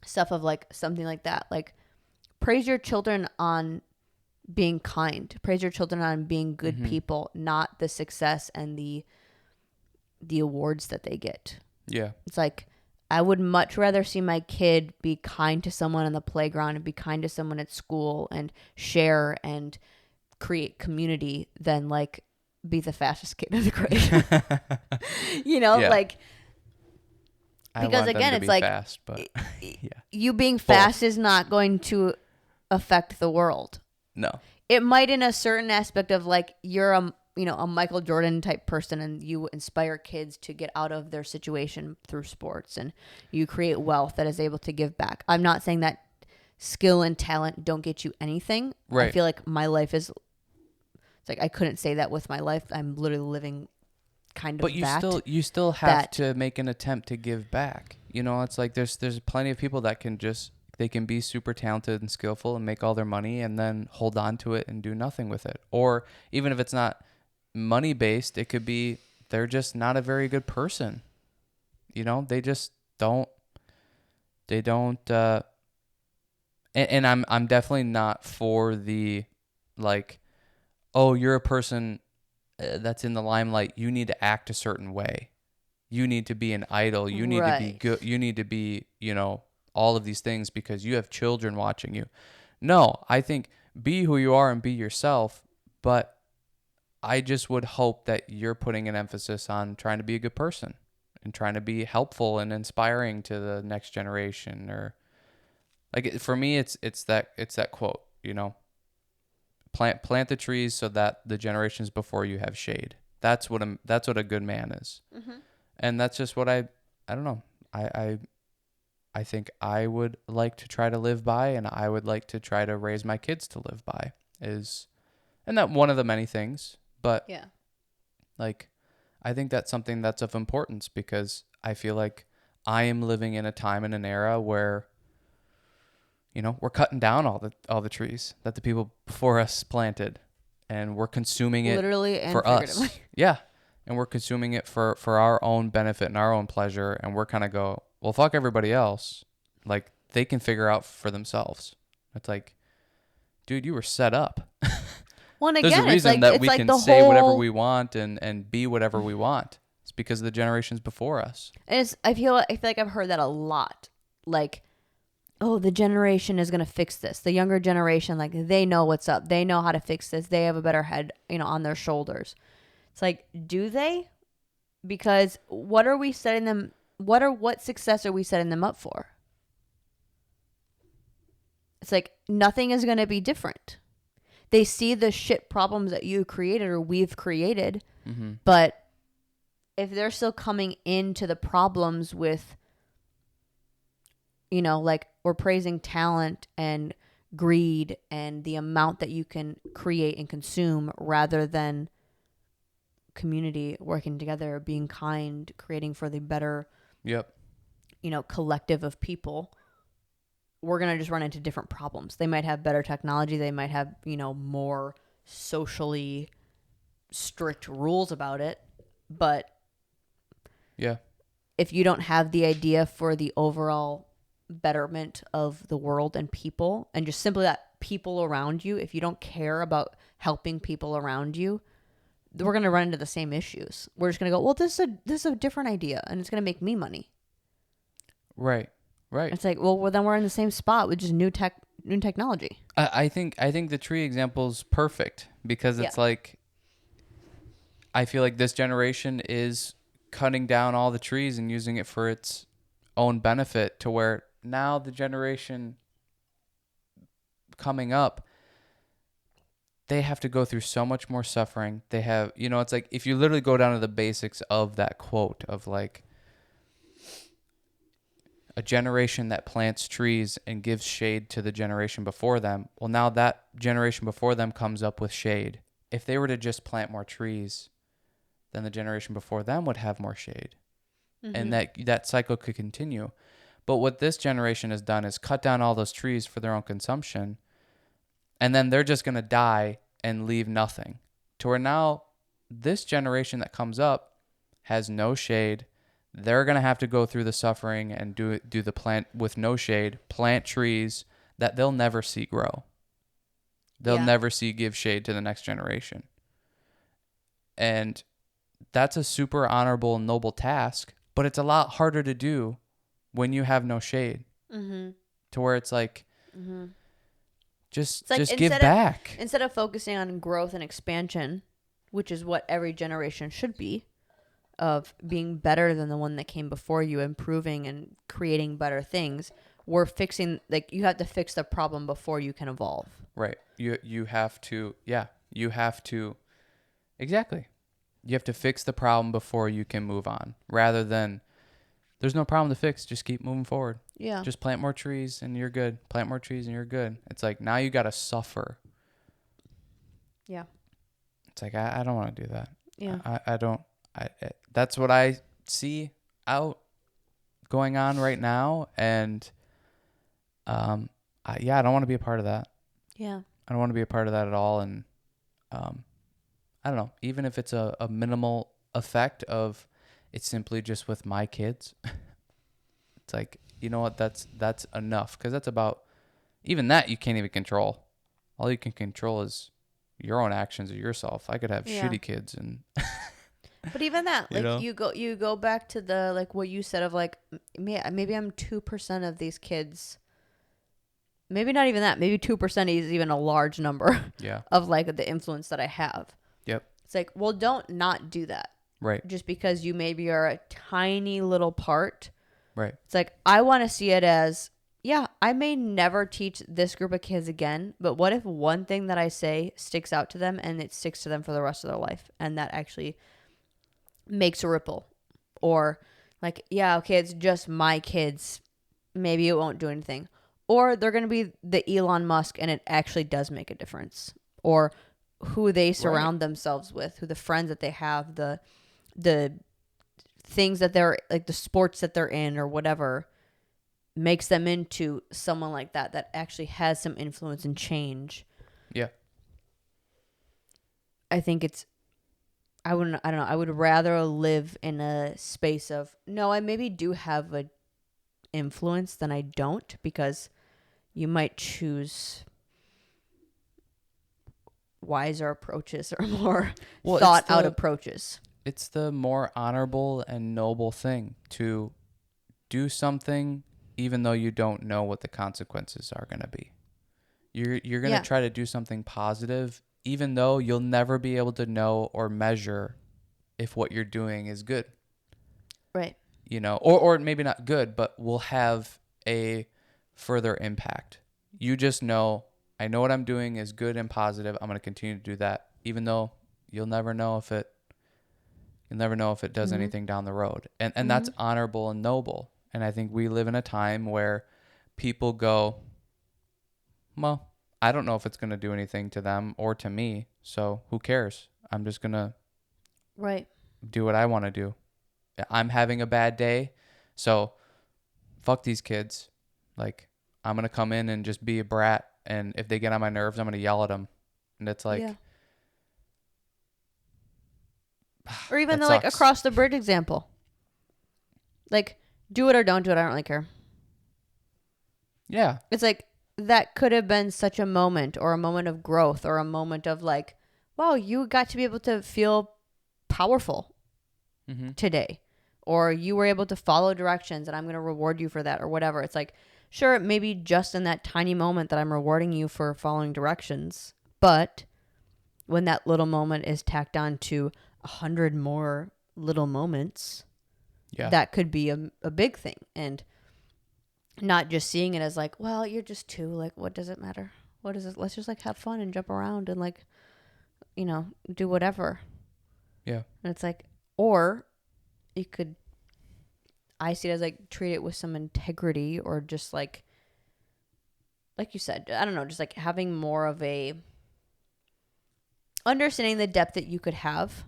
stuff of like something like that, like, praise your children on being kind, praise your children on being good people, not the success and the awards that they get. Yeah. It's like, I would much rather see my kid be kind to someone on the playground and be kind to someone at school and share and create community than like be the fastest kid in the grade. You know, Yeah. like, I because want them again, to it's be like, fast, but yeah. you being fast is not going to affect the world. No. It might in a certain aspect of like, you're a Michael Jordan type person and you inspire kids to get out of their situation through sports and you create wealth that is able to give back. I'm not saying that skill and talent don't get you anything. Right. I feel like my life is, it's like, I couldn't say that with my life. I'm literally living kind of But you still have to make an attempt to give back. You know, it's like there's plenty of people that they can be super talented and skillful and make all their money and then hold on to it and do nothing with it. Or even if it's not money based, it could be they're just not a very good person. You know, they just don't. And I'm definitely not for the like, oh, you're a person that's in the limelight. You need to act a certain way. You need to be an idol. You need to be good. You need to be, all of these things because you have children watching you. No, I think be who you are and be yourself. But I just would hope that you're putting an emphasis on trying to be a good person and trying to be helpful and inspiring to the next generation. Or like for me, it's that quote, plant the trees so that the generations before you have shade. That's what a good man is. Mm-hmm. And that's just what I don't know. I think I would like to try to live by, and I would like to try to raise my kids to live by and that one of the many things, but yeah, like, I think that's something that's of importance because I feel like I am living in a time and an era where, we're cutting down all the trees that the people before us planted, and we're consuming it literally and for figuratively. us. Yeah. And we're consuming it for our own benefit and our own pleasure. And we're kind of go, well, fuck everybody else. Like, they can figure out for themselves. It's like, dude, you were set up. Well, and There's again, a reason that we like can say whatever we want and be whatever we want. It's because of the generations before us. And I feel like I've heard that a lot. Like, oh, the generation is going to fix this. The younger generation, like, they know what's up. They know how to fix this. They have a better head, on their shoulders. It's like, do they? Because what success are we setting them up for? It's like, nothing is going to be different. They see the shit problems that you created or we've created, but if they're still coming into the problems with, like, we're praising talent and greed and the amount that you can create and consume rather than community, working together, being kind, creating for the better, collective of people, we're going to just run into different problems. They might have better technology. They might have, more socially strict rules about it. But yeah, if you don't have the idea for the overall betterment of the world and people, and just simply that people around you, if you don't care about helping people around you, we're going to run into the same issues. We're just going to go, well, this is a different idea, and it's going to make me money. Right. It's like, well, then we're in the same spot with just new technology. I think the tree example is perfect because it's like, I feel like this generation is cutting down all the trees and using it for its own benefit, to where now the generation coming up, they have to go through so much more suffering. They have, it's like if you literally go down to the basics of that quote of like a generation that plants trees and gives shade to the generation before them. Well, now that generation before them comes up with shade. If they were to just plant more trees, then the generation before them would have more shade. And that cycle could continue. But what this generation has done is cut down all those trees for their own consumption. And then they're just going to die and leave nothing. To where now this generation that comes up has no shade. They're going to have to go through the suffering and do the plant with no shade, plant trees that they'll never see grow. They'll never see give shade to the next generation. And that's a super honorable and noble task, but it's a lot harder to do when you have no shade. Mm-hmm. To where it's like, just give back. Instead of focusing on growth and expansion, which is what every generation should be, of being better than the one that came before you, improving and creating better things, we're fixing, like, you have to fix the problem before you can evolve. Right. You have to, exactly. You have to fix the problem before you can move on, rather than there's no problem to fix. Just keep moving forward. Yeah. Just plant more trees and you're good. Plant more trees and you're good. It's like, now you got to suffer. Yeah. It's like, I don't want to do that. Yeah. I don't. That's what I see out going on right now. And, I don't want to be a part of that. Yeah. I don't want to be a part of that at all. And, I don't know, even if it's a minimal effect of it's simply just with my kids, it's like, you know what, that's enough. Because that's about, even that you can't even control. All you can control is your own actions of yourself. I could have shitty kids and but even that, like, you go back to the, like, what you said of like, maybe I'm 2% of these kids. Maybe not even that. Maybe 2% is even a large number. Yeah. Of like the influence that I have. Yep. It's like, well, don't not do that. Right. Just because you maybe are a tiny little part. Right. It's like, I want to see it as, yeah, I may never teach this group of kids again, but what if one thing that I say sticks out to them and it sticks to them for the rest of their life, and that actually makes a ripple? Or like, yeah, okay, it's just my kids. Maybe it won't do anything. Or they're going to be the Elon Musk and it actually does make a difference. Or who they surround themselves with, who the friends that they have, the things that they're, like, the sports that they're in or whatever, makes them into someone like that actually has some influence and change. Yeah. I think it's, I don't know. I would rather live in a space of, no, I maybe do have a influence than I don't, because you might choose wiser approaches or more thought out approaches. It's the more honorable and noble thing to do something even though you don't know what the consequences are going to be. You're going to try to do something positive even though you'll never be able to know or measure if what you're doing is good. Right. Or maybe not good, but will have a further impact. You just know, I know what I'm doing is good and positive. I'm going to continue to do that, even though you'll never know if it does anything down the road. And that's honorable and noble. And I think we live in a time where people go, well, I don't know if it's going to do anything to them or to me, so who cares? I'm just going to do what I want to do. I'm having a bad day, so fuck these kids. Like, I'm going to come in and just be a brat, and if they get on my nerves, I'm going to yell at them. And it's like... Yeah. Or even the, like, across the bridge example. Like, do it or don't do it, I don't really care. Yeah. It's like, that could have been such a moment, or a moment of growth, or a moment of like, wow, you got to be able to feel powerful today. Or you were able to follow directions and I'm going to reward you for that, or whatever. It's like, sure, maybe just in that tiny moment that I'm rewarding you for following directions. But when that little moment is tacked on to 100 more little moments, that could be a big thing. And not just seeing it as like, well, you're just two. Like, what does it matter? what is this? Let's just like have fun and jump around and like, do whatever. Yeah. And it's like, or you could, I see it as like treat it with some integrity, or just like you said, I don't know, just like having more of a understanding the depth that you could have.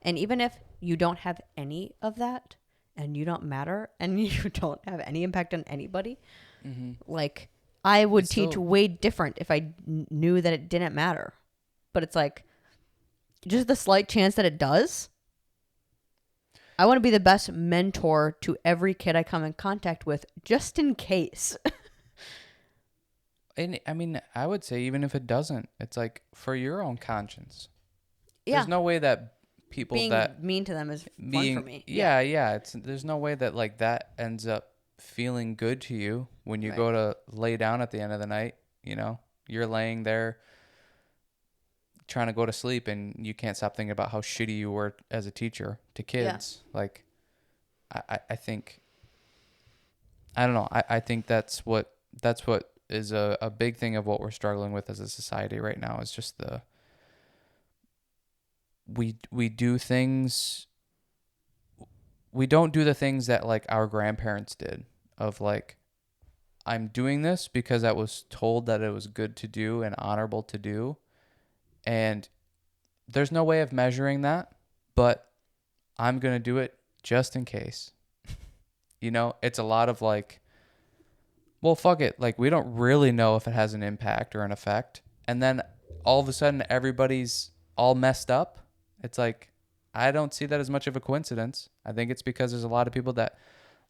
And even if you don't have any of that and you don't matter and you don't have any impact on anybody, like I would teach way different if I knew that it didn't matter. But it's like just the slight chance that it does. I want to be the best mentor to every kid I come in contact with, just in case. And I mean, I would say even if it doesn't, it's like for your own conscience. Yeah. There's no way that people being that mean to them is fun for me. Yeah. There's no way that like that ends up feeling good to you when you go to lay down at the end of the night. You're laying there trying to go to sleep and you can't stop thinking about how shitty you were as a teacher to kids. Yeah. Like, I think, I don't know. I think that's what is a big thing of what we're struggling with as a society right now, is just we do things, we don't do the things that like our grandparents did, of like, I'm doing this because I was told that it was good to do and honorable to do. And there's no way of measuring that, but I'm going to do it just in case. It's a lot of like, well, fuck it. Like, we don't really know if it has an impact or an effect. And then all of a sudden everybody's all messed up. It's like, I don't see that as much of a coincidence. I think it's because there's a lot of people that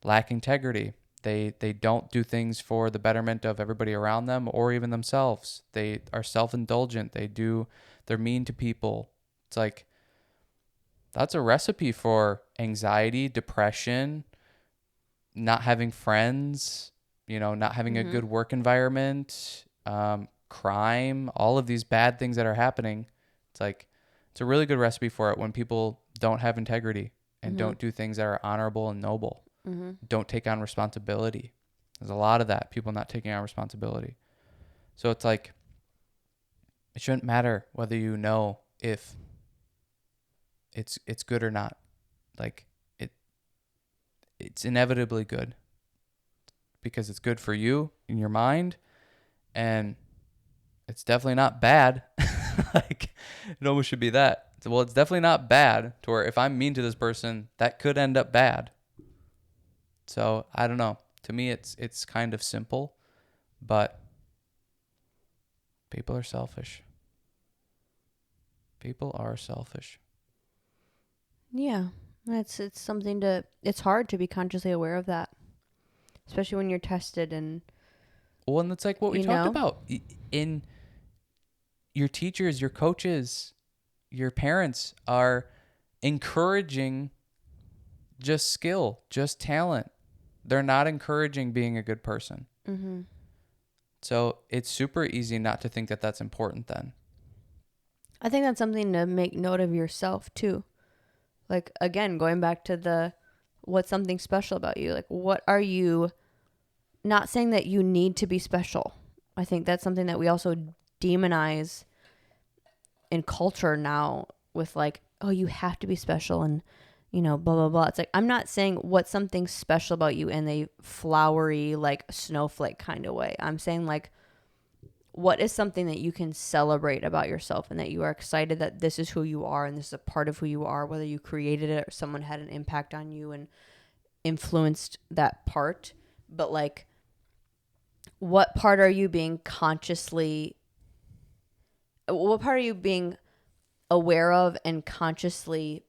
lack integrity. They don't do things for the betterment of everybody around them or even themselves. They are self-indulgent. They're mean to people. It's like, that's a recipe for anxiety, depression, not having friends, not having a good work environment, crime, all of these bad things that are happening. It's like, it's a really good recipe for it when people don't have integrity and don't do things that are honorable and noble. Don't take on responsibility. There's a lot of that, people not taking on responsibility. So it's like, it shouldn't matter whether you know if it's good or not. Like, it's inevitably good because it's good for you in your mind, and it's definitely not bad. Like, it almost should be that. Well, it's definitely not bad to where if I'm mean to this person, that could end up bad. So I don't know. To me, it's kind of simple, but people are selfish. People are selfish. Yeah, it's something it's hard to be consciously aware of that, especially when you're tested and. Well, and it's like what we talked about in your teachers, your coaches, your parents are encouraging just skill, just talent. They're not encouraging being a good person. So it's super easy not to think that that's important then. I think that's something to make note of yourself too. Like, again, going back to what's something special about you? Like, what are you, not saying that you need to be special. I think that's something that we also demonize in culture now with like, oh, you have to be special and, blah, blah, blah. It's like, I'm not saying what's something special about you in a flowery, like snowflake kind of way. I'm saying like, what is something that you can celebrate about yourself and that you are excited that this is who you are and this is a part of who you are, whether you created it or someone had an impact on you and influenced that part. But like, what part are you being aware of and consciously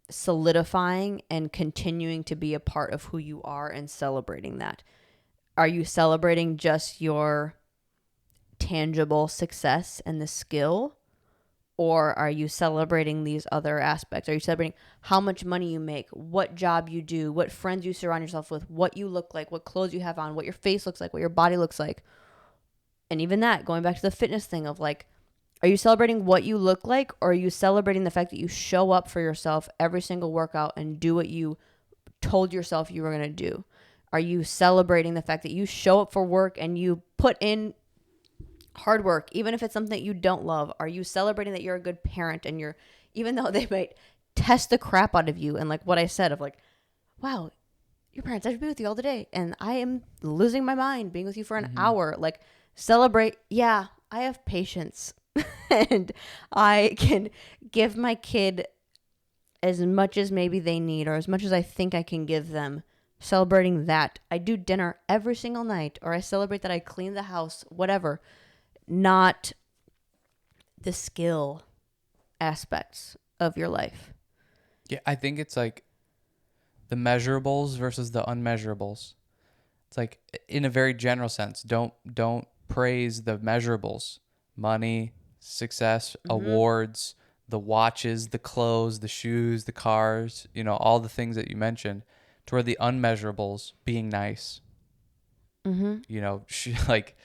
solidifying and continuing to be a part of who you are and celebrating that? Are you celebrating just your tangible success and the skill, or are you celebrating these other aspects? Are you celebrating how much money you make, what job you do, what friends you surround yourself with, what you look like, what clothes you have on, what your face looks like, what your body looks like? And even that, going back to the fitness thing of like, are you celebrating what you look like, or are you celebrating the fact that you show up for yourself every single workout and do what you told yourself you were going to do? Are you celebrating the fact that you show up for work and you put in hard work, even if it's something that you don't love? Are you celebrating that you're a good parent and you're, even though they might test the crap out of you, and like what I said of like, wow, your parents, I should be with you all the day and I am losing my mind being with you for an hour. Like, celebrate. Yeah, I have patience and I can give my kid as much as maybe they need or as much as I think I can give them. Celebrating that. I do dinner every single night, or I celebrate that I clean the house, whatever. Not the skill aspects of your life. Yeah, I think it's like the measurables versus the unmeasurables. It's like in a very general sense, don't praise the measurables. Money, success, awards, the watches, the clothes, the shoes, the cars, all the things that you mentioned, toward the unmeasurables, being nice. Like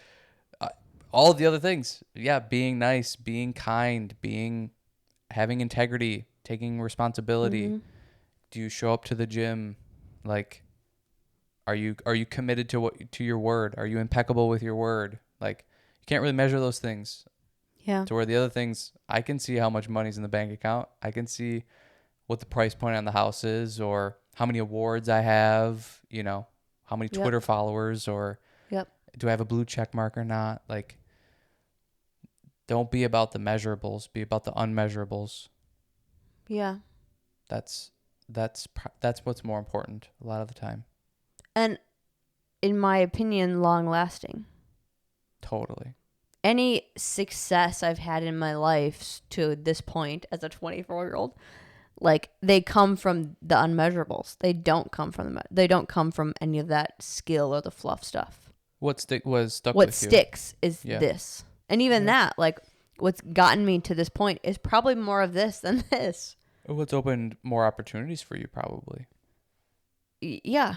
uh, all of the other things. Yeah, being nice, being kind, being having integrity, taking responsibility. Do you show up to the gym? Like, are you committed to your word? Are you impeccable with your word? Like, you can't really measure those things. Yeah. To where the other things, I can see how much money's in the bank account. I can see what the price point on the house is, or how many awards I have, how many Yep. Twitter followers, or Yep. do I have a blue check mark or not? Like, don't be about the measurables, be about the unmeasurables. Yeah. That's what's more important a lot of the time. And in my opinion, long lasting. Totally. Any success I've had in my life to this point as a 24-year-old, like, they come from the unmeasurables. They don't come from any of that skill or the fluff stuff. What was stuck What with you? sticks is Yeah. this. And even that, like, what's gotten me to this point is probably more of this than this. What's opened more opportunities for you, probably, Yeah.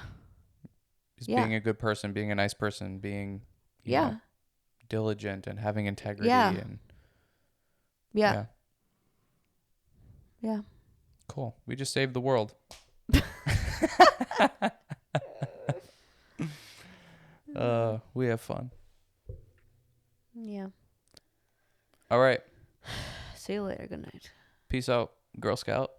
is Yeah. being a good person, being a nice person, being Yeah. diligent and having integrity. Yeah. And Yeah. Yeah. Cool. We just saved the world. We have fun. Yeah. All right. See you later. Good night. Peace out, Girl Scout.